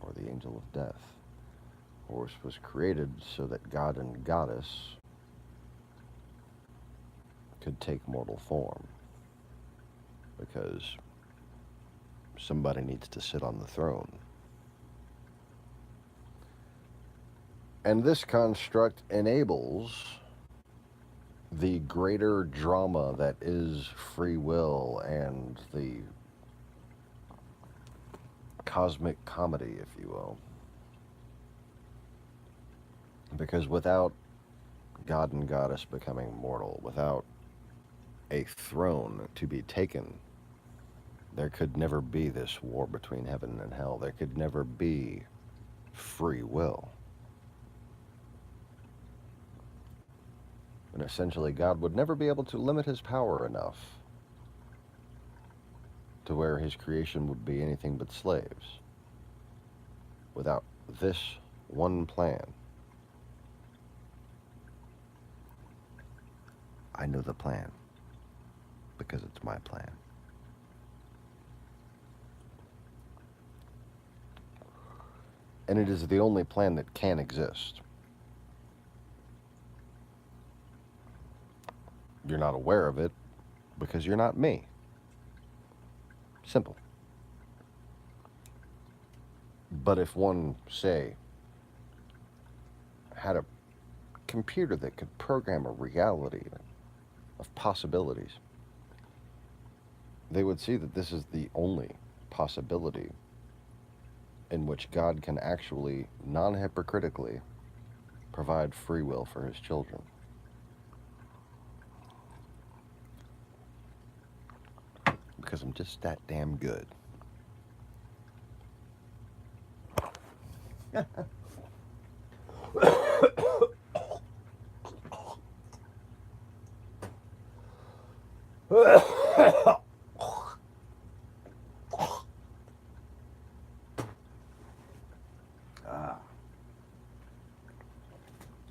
or the Angel of Death. Horus was created so that God and Goddess could take mortal form, because somebody needs to sit on the throne. And this construct enables the greater drama that is free will and the cosmic comedy, if you will. Because without God and Goddess becoming mortal, without a throne to be taken, there could never be this war between heaven and hell. There could never be free will. And essentially, God would never be able to limit his power enough to where his creation would be anything but slaves without this one plan. I know the plan because it's my plan. And it is the only plan that can exist. You're not aware of it because you're not me. Simple. But if one, say, had a computer that could program a reality of possibilities, they would see that this is the only possibility in which God can actually, non-hypocritically, provide free will for his children. Because I'm just that damn good.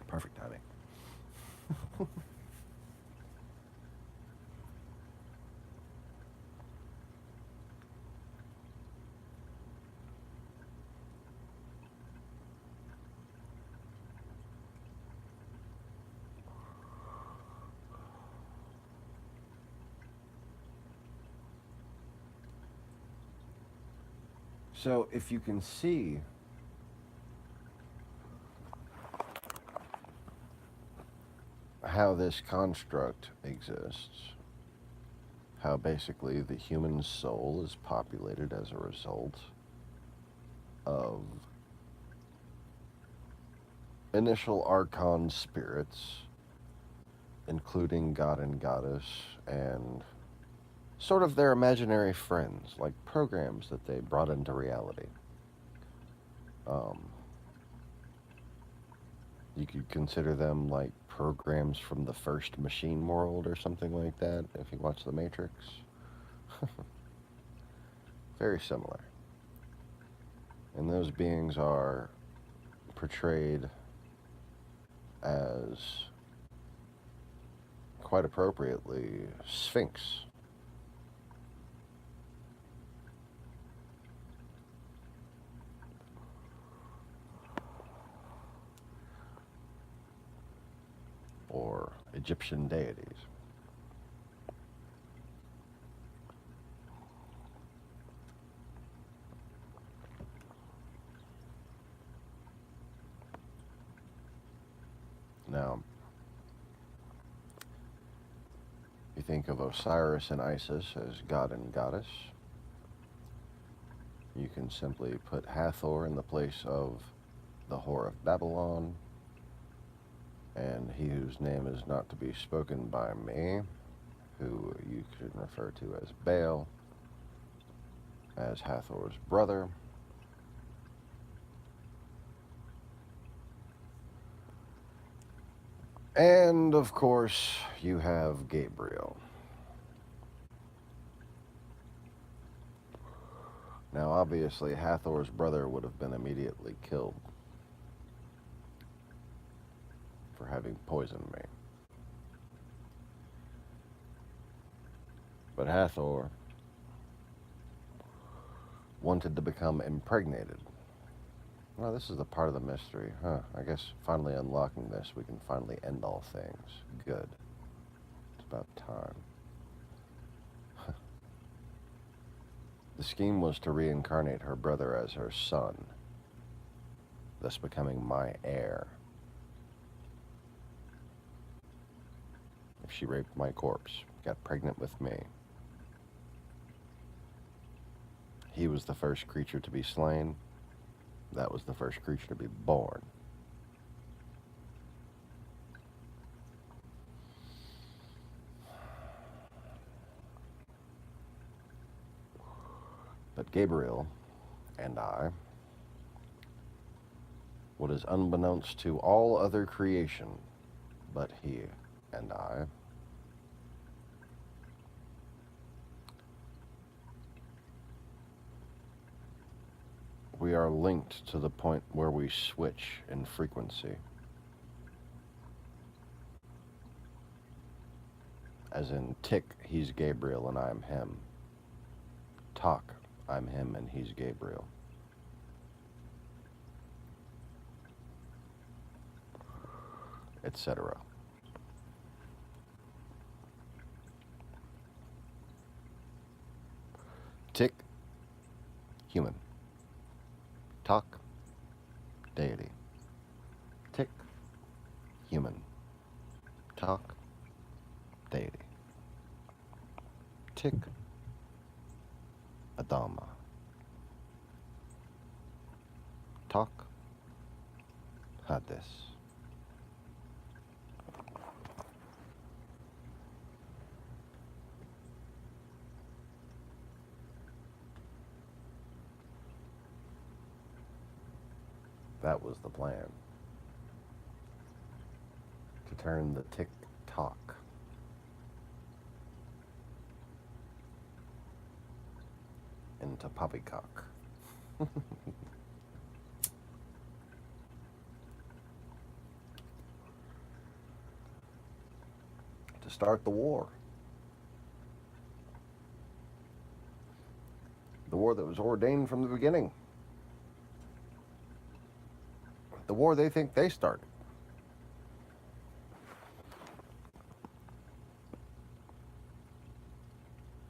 Perfect timing. So if you can see how this construct exists, how basically the human soul is populated as a result of initial archon spirits, including God and Goddess, and sort of their imaginary friends, like programs that they brought into reality. You could consider them like programs from the first machine world or something like that, if you watch The Matrix. Very similar. And those beings are portrayed as, quite appropriately, Sphinx. Or Egyptian deities. Now, you think of Osiris and Isis as god and goddess. You can simply put Hathor in the place of the whore of Babylon, and he whose name is not to be spoken by me, who you can refer to as Baal, as Hathor's brother. And, of course, you have Gabriel. Now, obviously, Hathor's brother would have been immediately killed for having poisoned me. But Hathor wanted to become impregnated. Well, this is the part of the mystery, huh? I guess finally unlocking this, we can finally end all things. Good. It's about time. The scheme was to reincarnate her brother as her son, thus becoming my heir. If she raped my corpse, got pregnant with me, he was the first creature to be slain. That was the first creature to be born. But Gabriel and I, what is unbeknownst to all other creation but he and I, we are linked to the point where we switch in frequency. As in, tick, he's Gabriel and I'm him. Talk, I'm him and he's Gabriel. Etc. Tick, human. Talk, deity. Tick, human. Talk, deity. Tick, Adama. Talk, Hadis. That was the plan. To turn the tick-tock into poppycock. To start the war. The war that was ordained from the beginning. The war they think they started.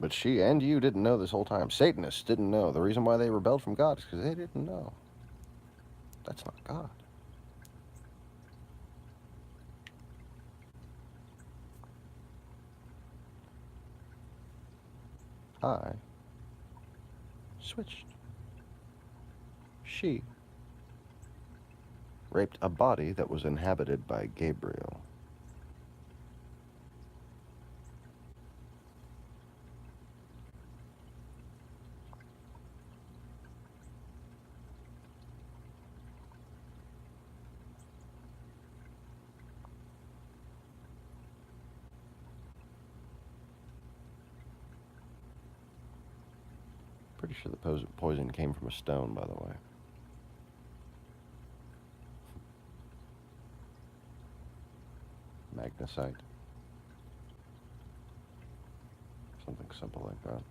But she and you didn't know this whole time. Satanists didn't know. The reason why they rebelled from God is because they didn't know. That's not God. I switched. She raped a body that was inhabited by Gabriel. Pretty sure the poison came from a stone, by the way. magnesite, something simple like that.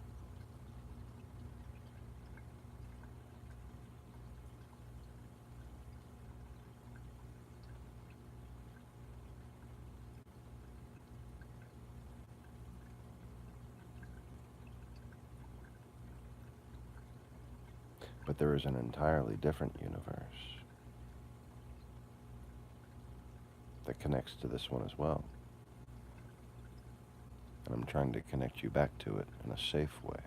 But there is an entirely different universe that connects to this one as well. And I'm trying to connect you back to it in a safe way.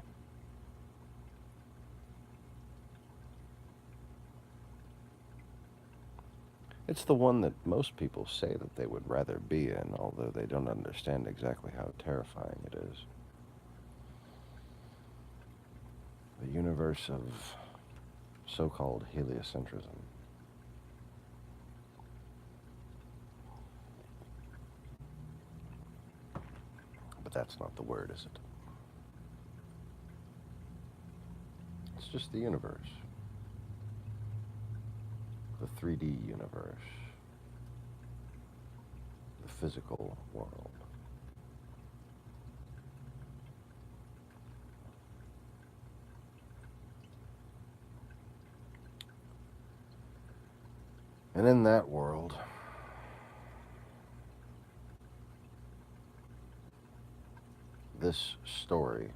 It's the one that most people say that they would rather be in, although they don't understand exactly how terrifying it is. The universe of so-called heliocentrism. But that's not the word, is it? It's just the universe. The 3D universe. The physical world. And in that world, this story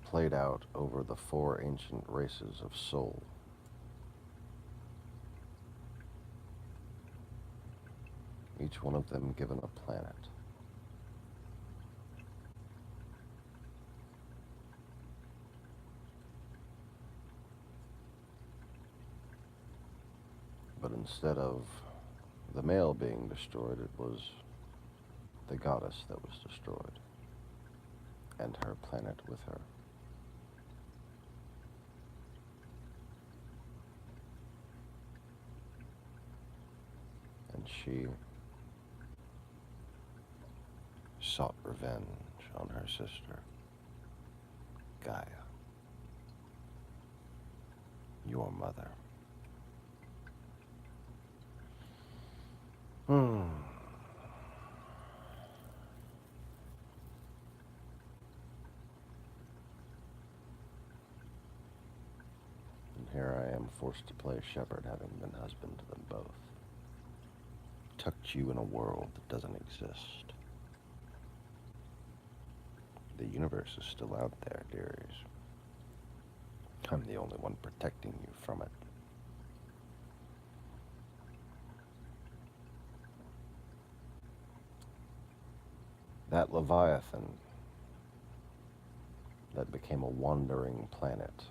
played out over the 4 ancient races of Sol. Each one of them given a planet. But instead of the male being destroyed, it was the goddess that was destroyed, and her planet with her. And she sought revenge on her sister, Gaia, your mother. And here I am forced to play shepherd, having been husband to them both. Tucked you in a world that doesn't exist. The universe is still out there, dearies. I'm the only one protecting you from it. That Leviathan that became a wandering planet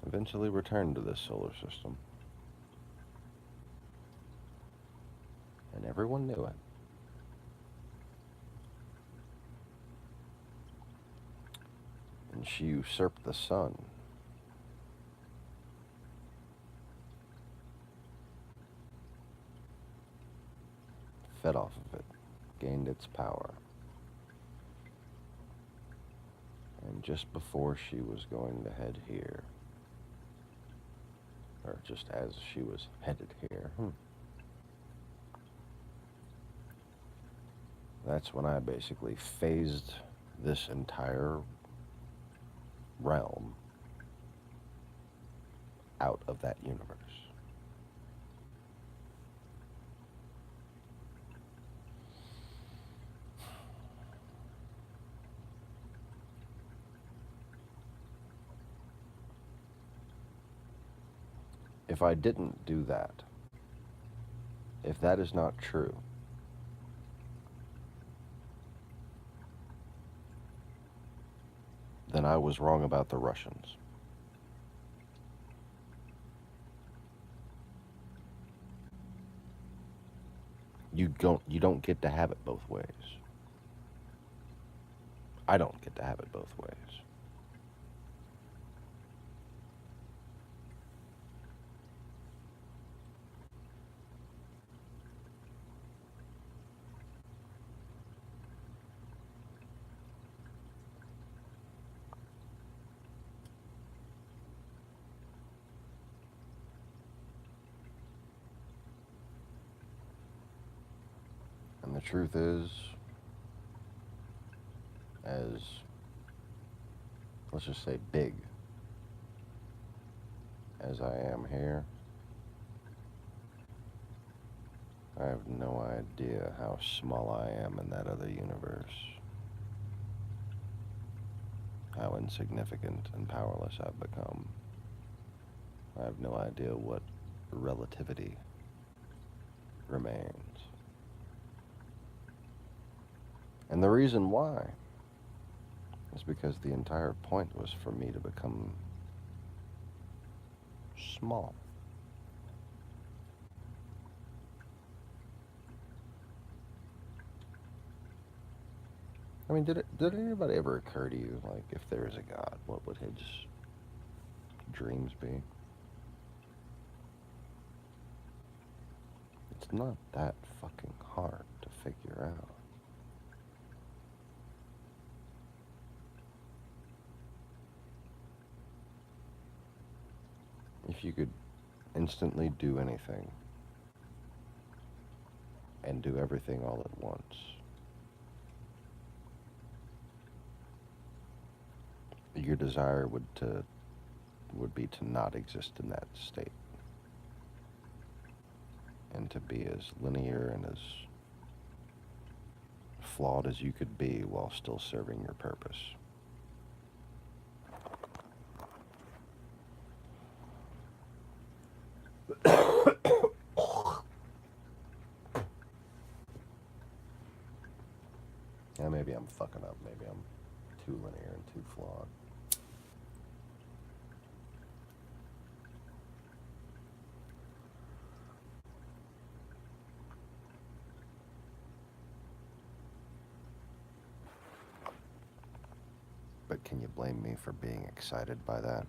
eventually returned to this solar system. And everyone knew it. And she usurped the sun. Fed off of it, gained its power. And just before she was going to head here, or just as she was headed here, that's when I basically phased this entire realm out of that universe. If I didn't do that, if that is not true, then I was wrong about the Russians. You don't get to have it both ways. I don't get to have it both ways. truth is, as, let's just say, big as I am here, I have no idea how small I am in that other universe. How insignificant and powerless I've become. I have no idea what relativity remains. And the reason why is because the entire point was for me to become small. I mean, did anybody ever occur to you, like, if there is a God, what would his dreams be? It's not that fucking hard to figure out. If you could instantly do anything and do everything all at once, your desire would be to not exist in that state, and to be as linear and as flawed as you could be while still serving your purpose. Yeah, maybe I'm fucking up. Maybe I'm too linear and too flawed. But can you blame me for being excited by that?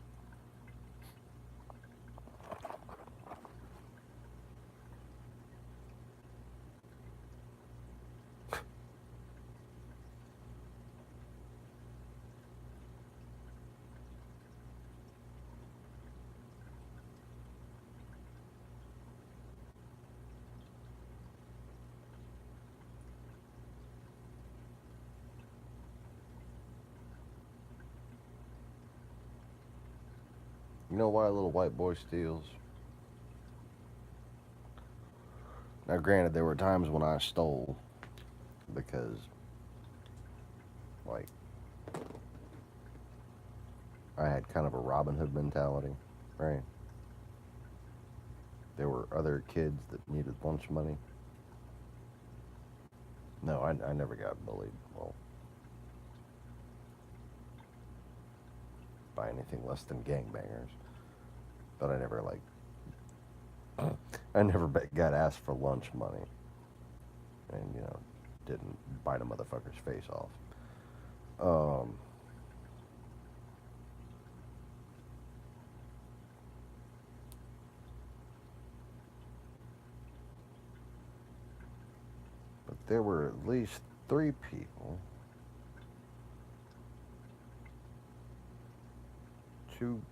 You know why a little white boy steals? Now, granted, there were times when I stole because, like, I had kind of a Robin Hood mentality, right? There were other kids that needed lunch money. No, I never got bullied, well, by anything less than gangbangers. But I never, like, I never got asked for lunch money. And, you know, didn't bite a motherfucker's face off. But there were at least 3 people, two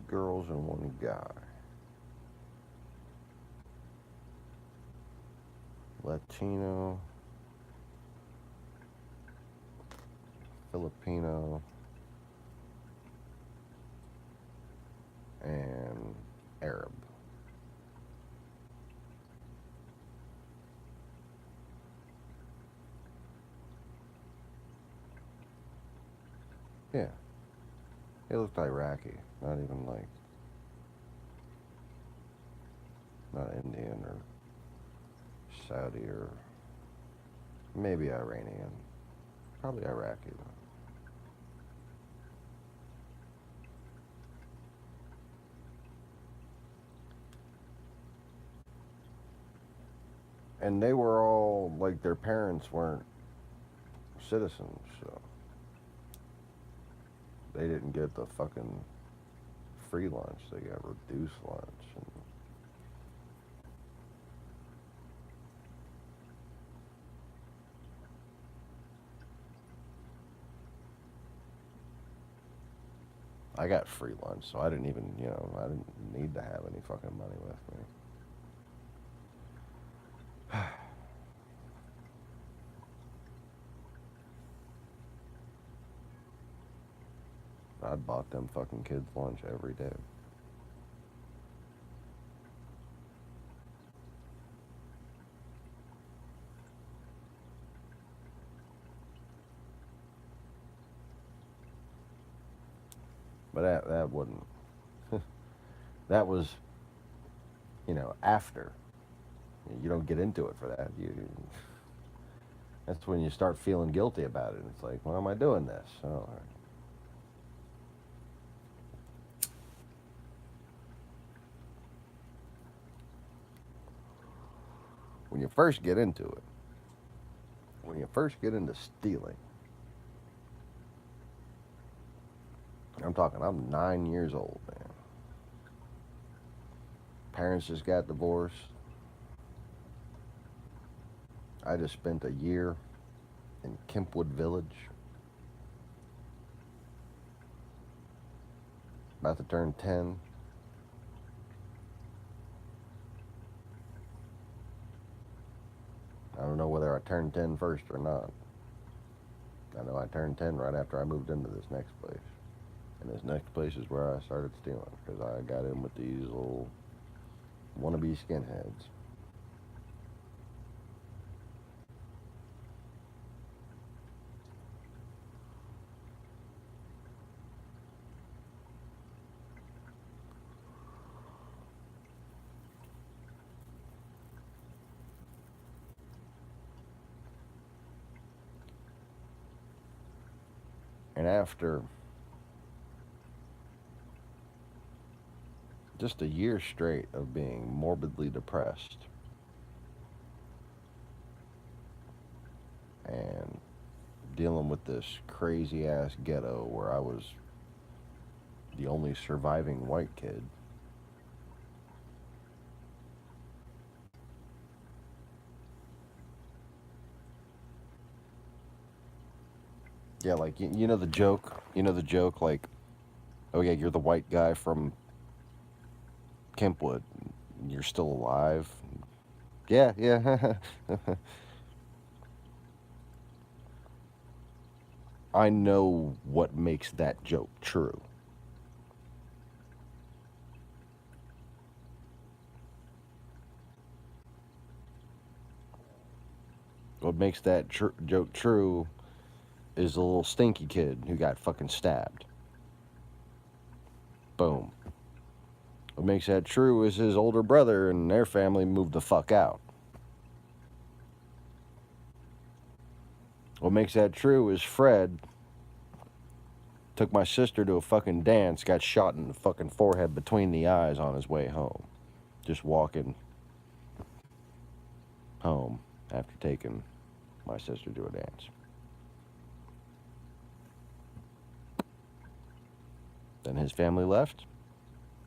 girls and 1 guy, Latino, Filipino, and Arab. Yeah, it looked Iraqi, not even like, not Indian or Saudi or maybe Iranian, probably Iraqi though. And they were all, like, their parents weren't citizens, so they didn't get the fucking free lunch. They got reduced lunch. I got free lunch, so I didn't even, you know, I didn't need to have any fucking money with me. I'd bought them fucking kids lunch every day. But that wouldn't. That was, after. You don't get into it for that. That's when you start feeling guilty about it. It's like, why am I doing this? Oh, all right. When you first get into it, when you first get into stealing, I'm 9 years old, man. Parents just got divorced. I just spent a year in Kempwood Village. About to turn 10. I don't know whether I turned 10 first or not. I know I turned 10 right after I moved into this next place. And this next place is where I started stealing, because I got in with these little wannabe skinheads. And after just a year straight of being morbidly depressed and dealing with this crazy ass ghetto where I was the only surviving white kid, yeah, like you know the joke, like, oh yeah, you're the white guy from Kempwood, you're still alive. Yeah, yeah. I know what makes that joke true. What makes that joke true is the little stinky kid who got fucking stabbed. Boom. What makes that true is his older brother and their family moved the fuck out. What makes that true is Fred took my sister to a fucking dance, got shot in the fucking forehead between the eyes on his way home. Just walking home after taking my sister to a dance. Then his family left,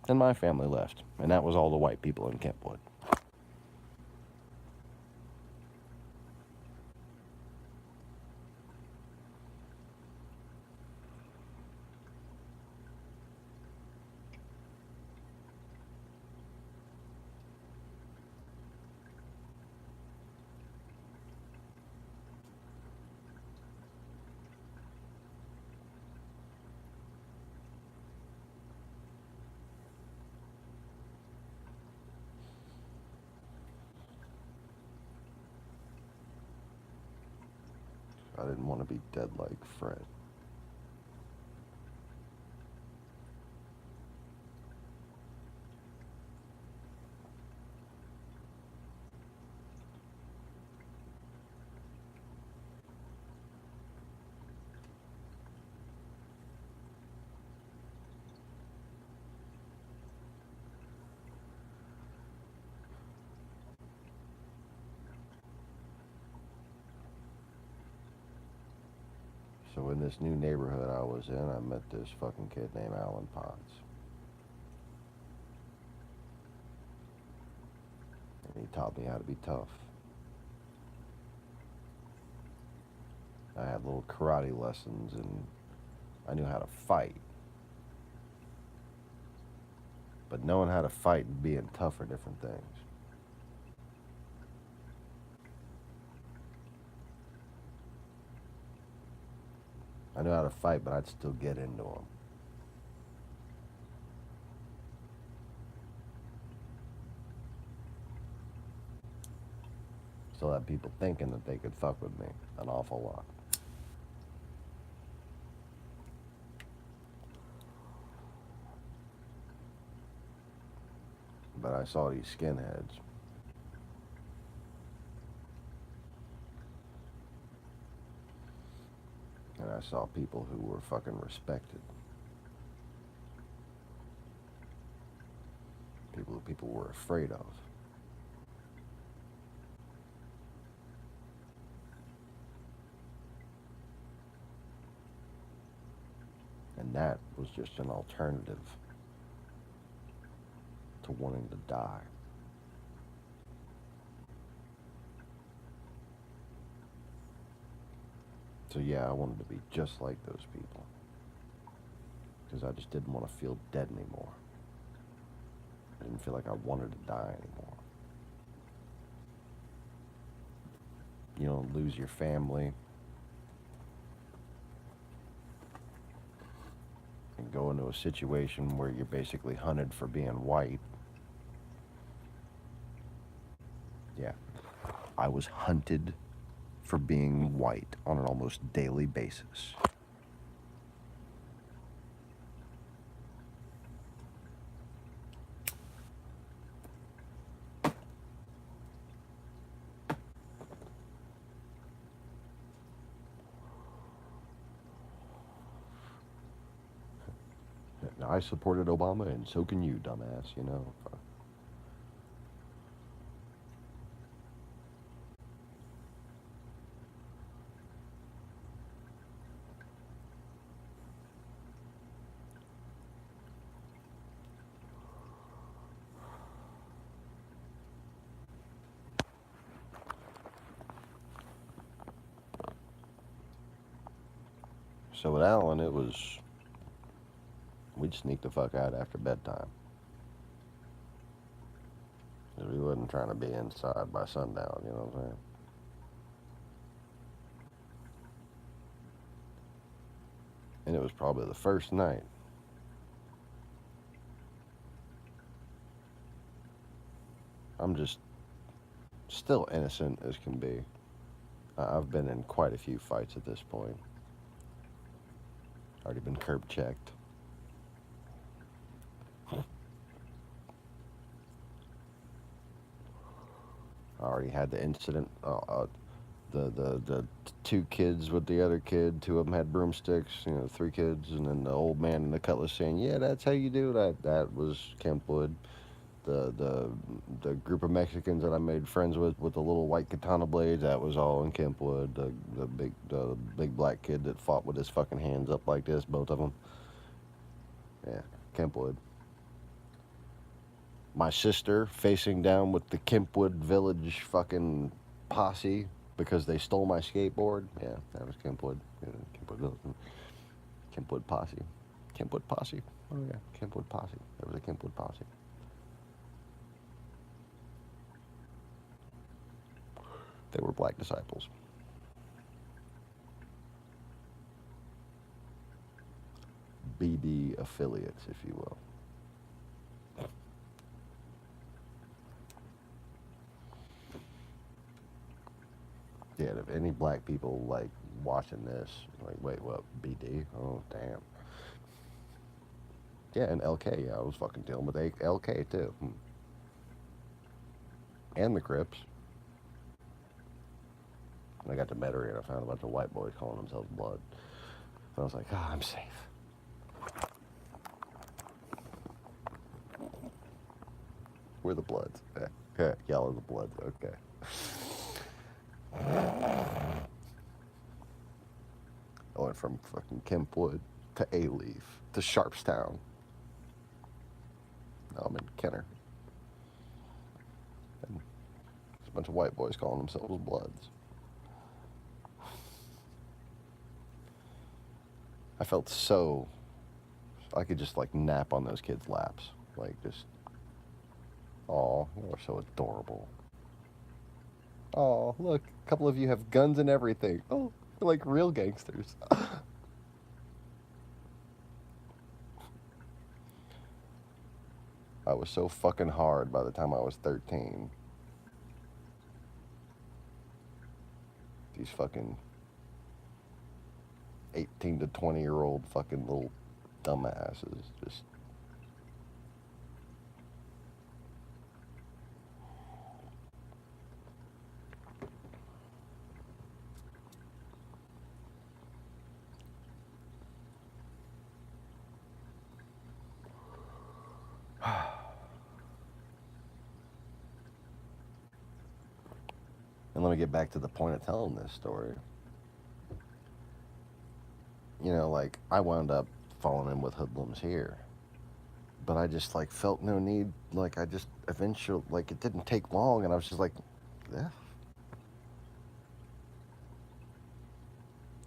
and my family left. And that was all the white people in Kempwood. I didn't want to be dead like Fred. So in this new neighborhood I was in, I met this fucking kid named Alan Potts. And he taught me how to be tough. I had little karate lessons and I knew how to fight. But knowing how to fight and being tough are different things. I knew how to fight, but I'd still get into them. Still had people thinking that they could fuck with me an awful lot. But I saw these skinheads. And I saw people who were fucking respected. People who people were afraid of. And that was just an alternative to wanting to die. So yeah, I wanted to be just like those people. Because I just didn't want to feel dead anymore. I didn't feel like I wanted to die anymore. You don't lose your family and go into a situation where you're basically hunted for being white. Yeah, I was hunted for being white on an almost daily basis. I supported Obama, and so can you, dumbass, you know. So with Alan, it was, we'd sneak the fuck out after bedtime. We wasn't trying to be inside by sundown, you know what I'm saying? And it was probably the first night. I'm just still innocent as can be. I've been in quite a few fights at this point. Already been curb checked. I already had the incident. The two kids with the other kid. Two of them had broomsticks. You know, three kids, and then the old man in the cutlass saying, "Yeah, that's how you do that." That was Kempwood. The group of Mexicans that I made friends with the little white katana blades. That was all in Kempwood. The big black kid that fought with his fucking hands up like this. Both of them. Yeah, Kempwood. My sister facing down with the Kempwood Village fucking posse because they stole my skateboard. Yeah, that was Kempwood. Yeah, Kempwood Village. Kempwood posse. Kempwood posse. Oh yeah, Kempwood posse. There was a Kempwood posse. They were black disciples. BD affiliates, if you will. Yeah, if any black people like watching this, like, wait, what? BD? Oh, damn. Yeah, and LK. Yeah, I was fucking dealing with LK too, and the Crips. And I got to Metairie and I found a bunch of white boys calling themselves Blood. And I was like, I'm safe. We're the Bloods. Yeah, y'all are the Bloods. Okay. I went from fucking Kempwood to A-Leaf to Sharpstown. Now I'm in Kenner. And there's a bunch of white boys calling themselves Bloods. I felt so... I could just, like, nap on those kids' laps. Like, just... Aw, you're so adorable. Aw, look, a couple of you have guns and everything. Oh, you're like real gangsters. I was so fucking hard by the time I was 13. these fucking 18 to 20-year-old fucking little dumbasses. Just. And let me get back to the point of telling this story. You know, like, I wound up falling in with hoodlums here. But I just, like, felt no need. Like, I just eventually, like, it didn't take long. And I was just like, yeah.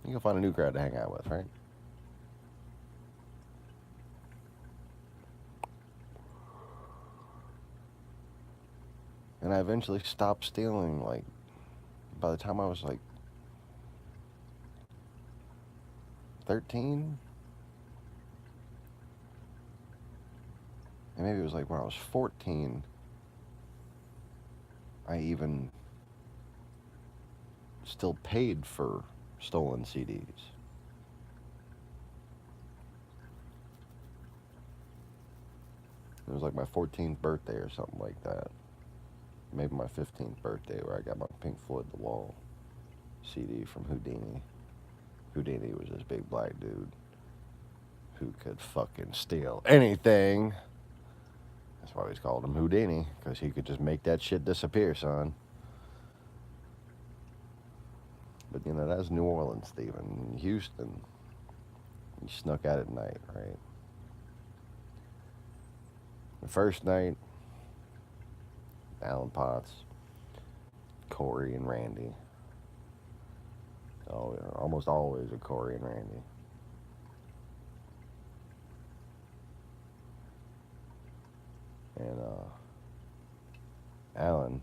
You can find a new crowd to hang out with, right? And I eventually stopped stealing, like, by the time I was, like, 13. And maybe it was, like, when I was 14, I even still paid for stolen CDs. It was like my 14th birthday or something like that. Maybe my 15th birthday, where I got my Pink Floyd The Wall CD from Houdini. Houdini was this big black dude who could fucking steal anything. That's why we called him Houdini, because he could just make that shit disappear, son. But, you know, that's New Orleans, Stephen. Houston, you snuck out at night, right? The first night, Alan Potts, Corey, and Randy. Oh, almost always a Corey and Randy. And Alan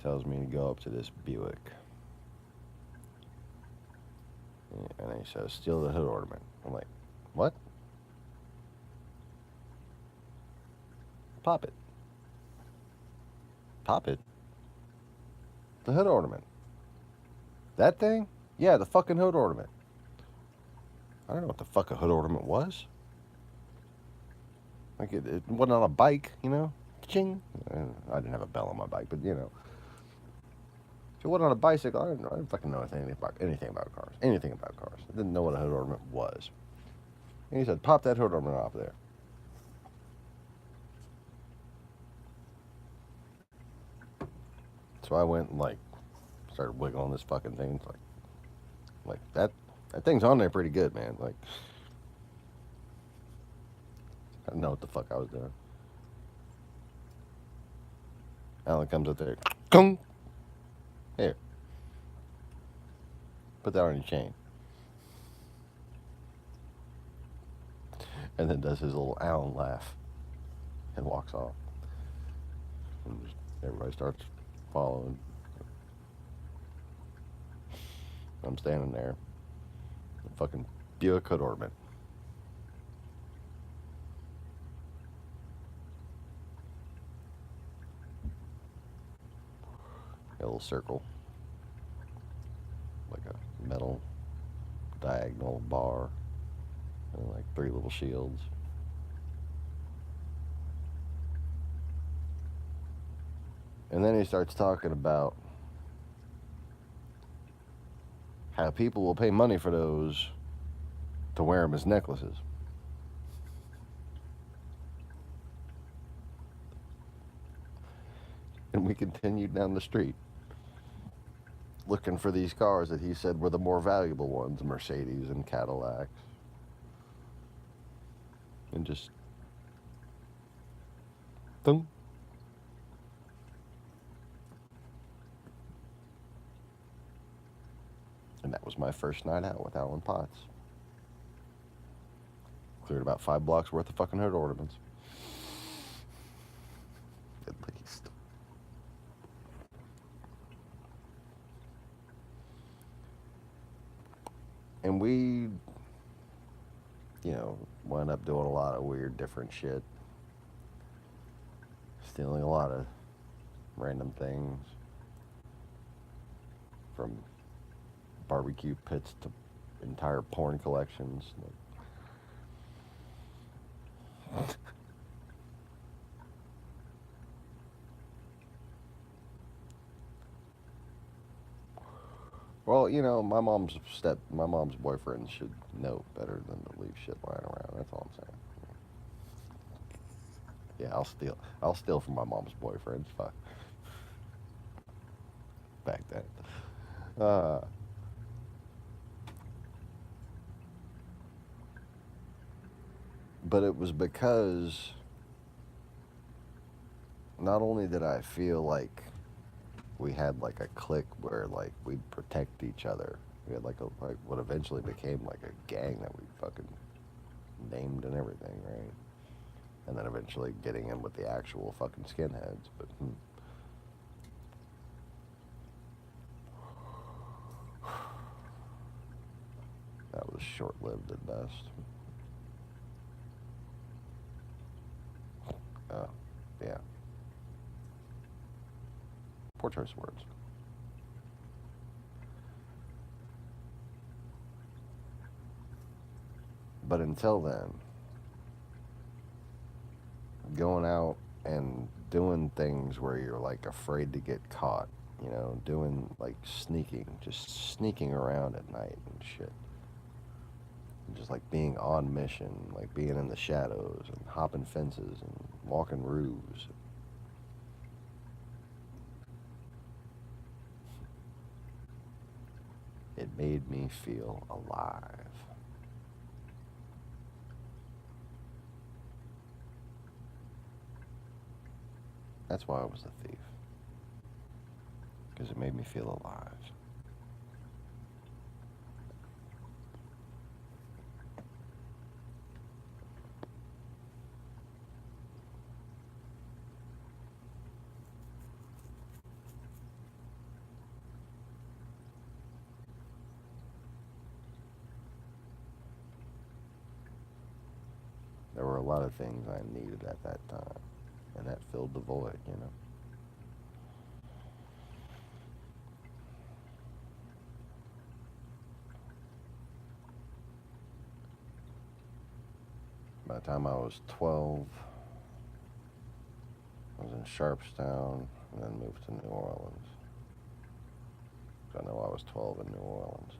tells me to go up to this Buick. And he says, steal the hood ornament. I'm like, what? Pop it. Pop it? The hood ornament. That thing? Yeah, the fucking hood ornament. I don't know what the fuck a hood ornament was. Like, it wasn't on a bike, you know? Ching. I didn't have a bell on my bike, but, you know. If it wasn't on a bicycle, I didn't fucking know anything about cars. Anything about cars. I didn't know what a hood ornament was. And he said, pop that hood ornament off there. So I went and, like, started wiggling this fucking thing. It's like that thing's on there pretty good, man. Like, I didn't know what the fuck I was doing. Alan comes up there. Kung! Here. Put that on your chain. And then does his little Alan laugh and walks off. And everybody starts following. I'm standing there. The fucking Buick hood ornament. A little circle. Like a metal diagonal bar. And like 3 little shields. And then he starts talking about how people will pay money for those to wear them as necklaces. And we continued down the street looking for these cars that he said were the more valuable ones, Mercedes and Cadillacs. And just thunk. And that was my first night out with Alan Potts. Cleared about 5 blocks worth of fucking hood ornaments. At least. And we, you know, wound up doing a lot of weird, different shit. Stealing a lot of random things. From barbecue pits to entire porn collections. Well, you know, my mom's boyfriend should know better than to leave shit lying around. That's all I'm saying. Yeah, I'll steal from my mom's boyfriend. Fuck, back then. Uh, but it was because not only did I feel like we had like a clique where like we'd protect each other. We had like what eventually became like a gang that we fucking named and everything, right? And then eventually getting in with the actual fucking skinheads. But that was short-lived at best. Yeah, poor choice of words. But until then, going out and doing things where you're like afraid to get caught, you know, doing like sneaking, just sneaking around at night and shit. Just like being on mission, like being in the shadows and hopping fences and walking roofs. It made me feel alive. That's why I was a thief. Because it made me feel alive. There were a lot of things I needed at that time, and that filled the void, you know? By the time I was 12, I was in Sharpstown and then moved to New Orleans. So I know I was 12 in New Orleans.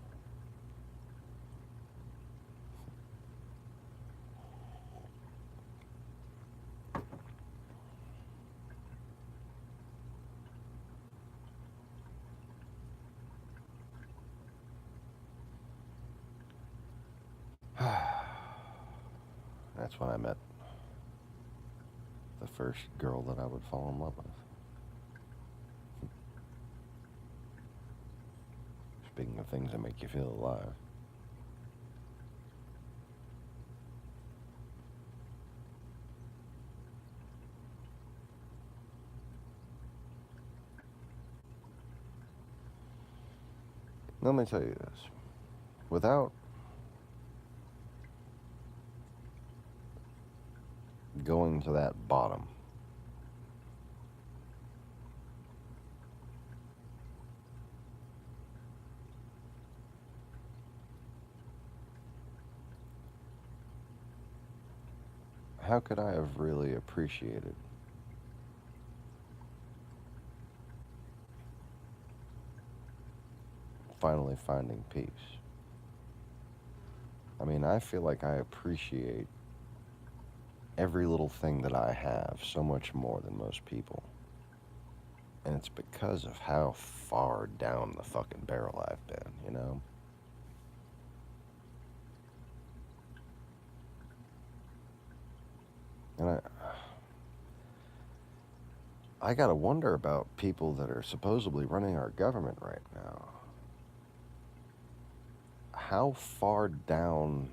That's when I met the first girl that I would fall in love with. Speaking of things that make you feel alive. Let me tell you this. Without going to that bottom, how could I have really appreciated finally finding peace? I mean, I feel like I appreciate every little thing that I have so much more than most people. And it's because of how far down the fucking barrel I've been, you know? And I gotta wonder about people that are supposedly running our government right now. How far down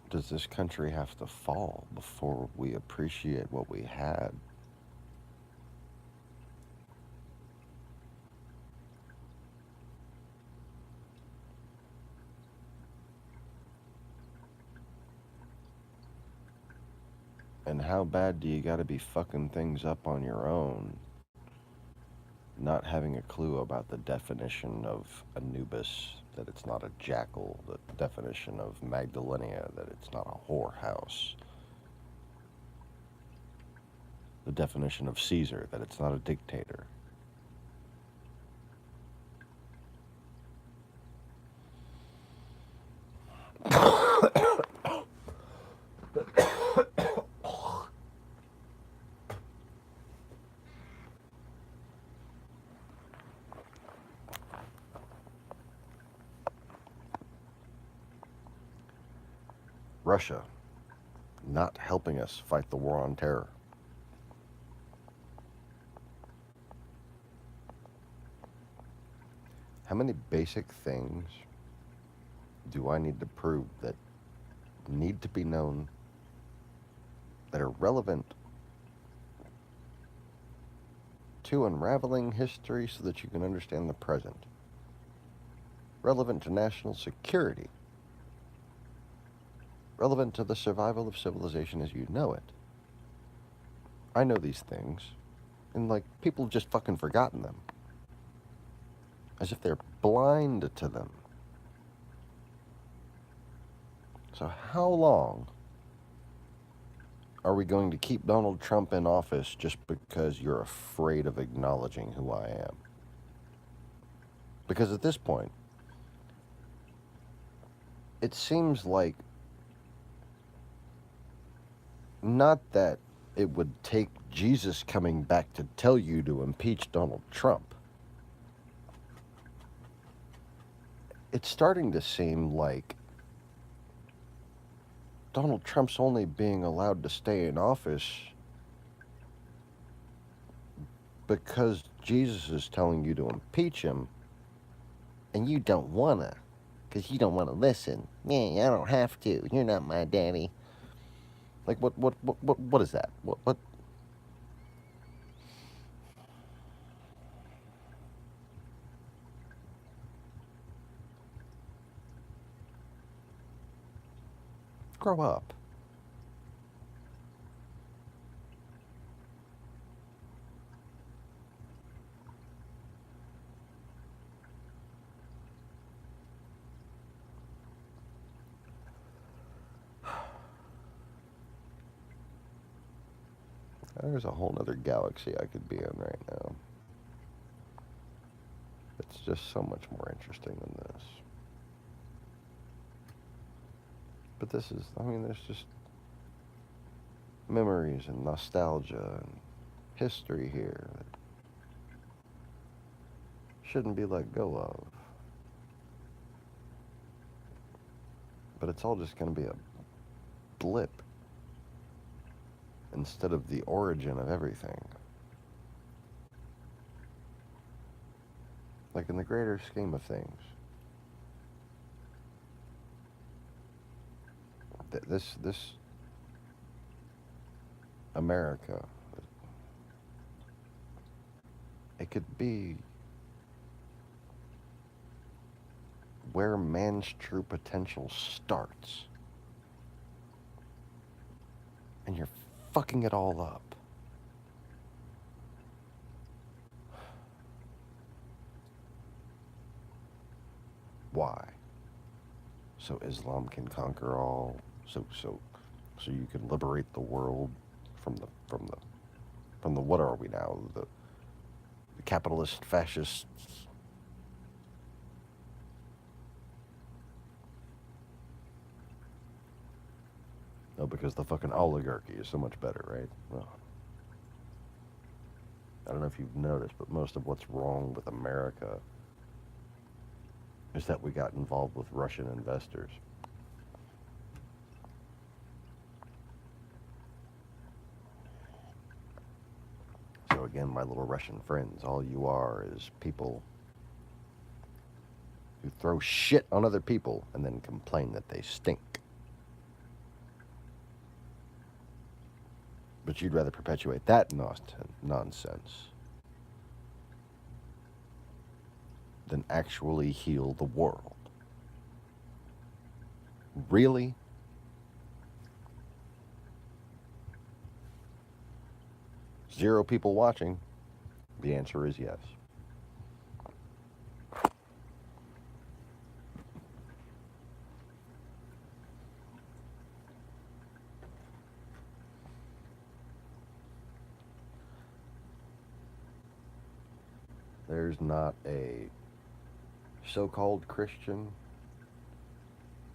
does this country have to fall before we appreciate what we had? And how bad do you gotta be fucking things up on your own not having a clue about the definition of Anubis, that it's not a jackal, the definition of Magdalenia, that it's not a whorehouse, the definition of Caesar, that it's not a dictator. Russia not helping us fight the war on terror. How many basic things do I need to prove that need to be known, that are relevant to unraveling history so that you can understand the present, relevant to national security, relevant to the survival of civilization as you know it? I know these things, and like people have just fucking forgotten them, as if they're blind to them. So how long are we going to keep Donald Trump in office just because you're afraid of acknowledging who I am? Because at this point, it seems like not that it would take Jesus coming back to tell you to impeach Donald Trump. It's starting to seem like Donald Trump's only being allowed to stay in office because Jesus is telling you to impeach him, and you don't wanna, because you don't want to listen. Yeah, I don't have to. You're not my daddy. Like, what is that? What? Grow up. There's a whole other galaxy I could be in right now. It's just so much more interesting than this. But this is, I mean, there's just memories and nostalgia and history here that shouldn't be let go of. But it's all just going to be a blip instead of the origin of everything. Like in the greater scheme of things, this America, it could be where man's true potential starts. And you're fucking it all up. Why? So Islam can conquer all. So you can liberate the world from the what are we now? The capitalist fascists. No, because the fucking oligarchy is so much better, right? Well, I don't know if you've noticed, but most of what's wrong with America is that we got involved with Russian investors. So again, my little Russian friends, all you are is people who throw shit on other people and then complain that they stink. But you'd rather perpetuate that nonsense than actually heal the world. Really? Zero people watching? The answer is yes. There's not a so-called Christian,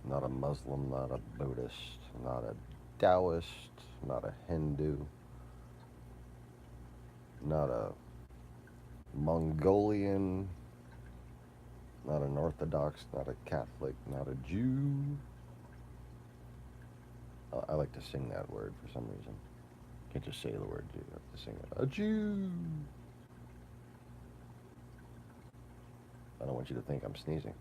not a Muslim, not a Buddhist, not a Taoist, not a Hindu, not a Mongolian, not an Orthodox, not a Catholic, not a Jew. I like to sing that word for some reason. Can't just say the word Jew. I have to sing it. A Jew. I don't want you to think I'm sneezing.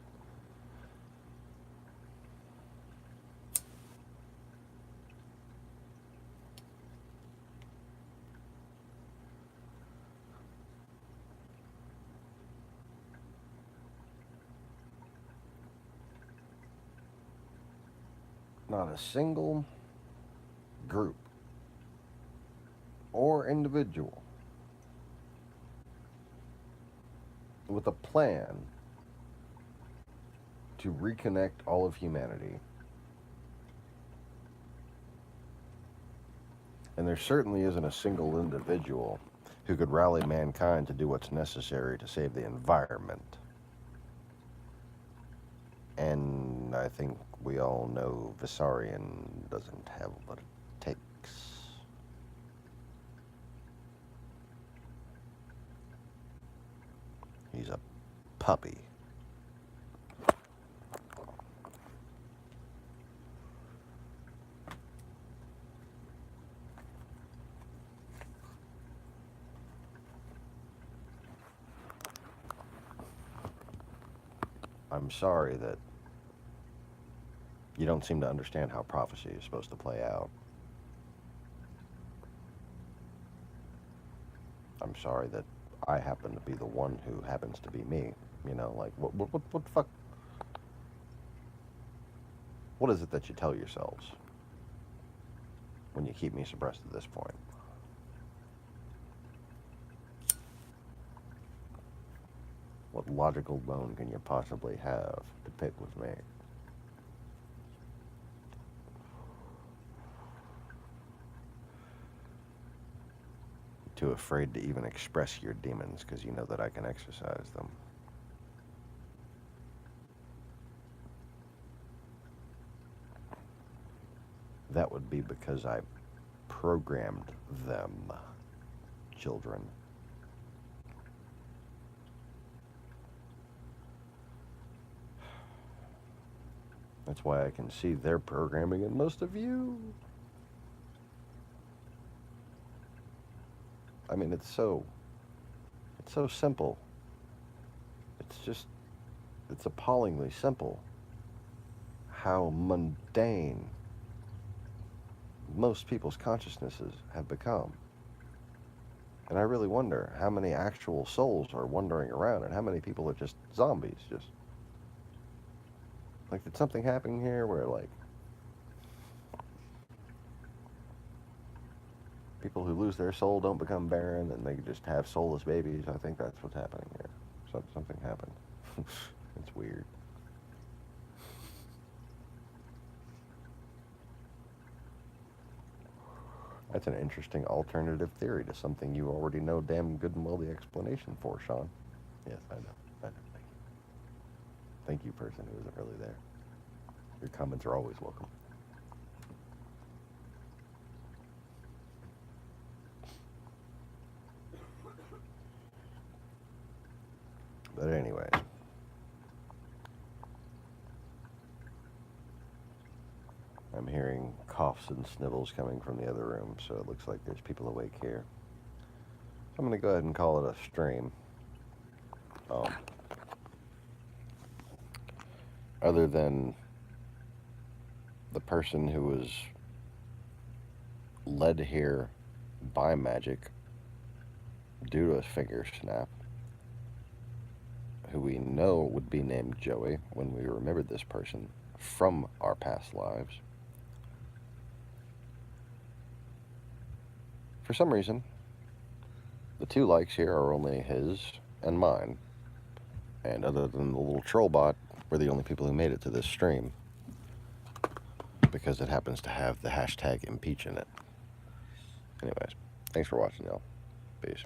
Not a single group or individual with a plan to reconnect all of humanity. And there certainly isn't a single individual who could rally mankind to do what's necessary to save the environment. And I think we all know Visarion doesn't have what it takes. He's a puppy. I'm sorry that you don't seem to understand how prophecy is supposed to play out. I'm sorry that I happen to be the one who happens to be me. You know, like, what the fuck? What is it that you tell yourselves when you keep me suppressed at this point? What logical bone can you possibly have to pick with me? Too afraid to even express your demons because you know that I can exercise them. That would be because I programmed them, children. That's why I can see their programming in most of you. I mean, it's so simple. It's appallingly simple how mundane most people's consciousnesses have become. And I really wonder how many actual souls are wandering around and how many people are just zombies. Just like, did something happen here where, like, people who lose their soul don't become barren and they just have soulless babies? I think that's what's happening here. Something happened. It's weird. That's an interesting alternative theory to something you already know damn good and well the explanation for, Sean. Yes, I know. Thank you. Thank you, person who isn't really there. Your comments are always welcome. But anyways, I'm hearing coughs and snivels coming from the other room, so it looks like there's people awake here. So I'm going to go ahead and call it a stream. Other than the person who was led here by magic due to a finger snap, who we know would be named Joey when we remembered this person from our past lives. For some reason, the 2 likes here are only his and mine. And other than the little troll bot, we're the only people who made it to this stream, because it happens to have the hashtag impeach in it. Anyways, thanks for watching, y'all. Peace.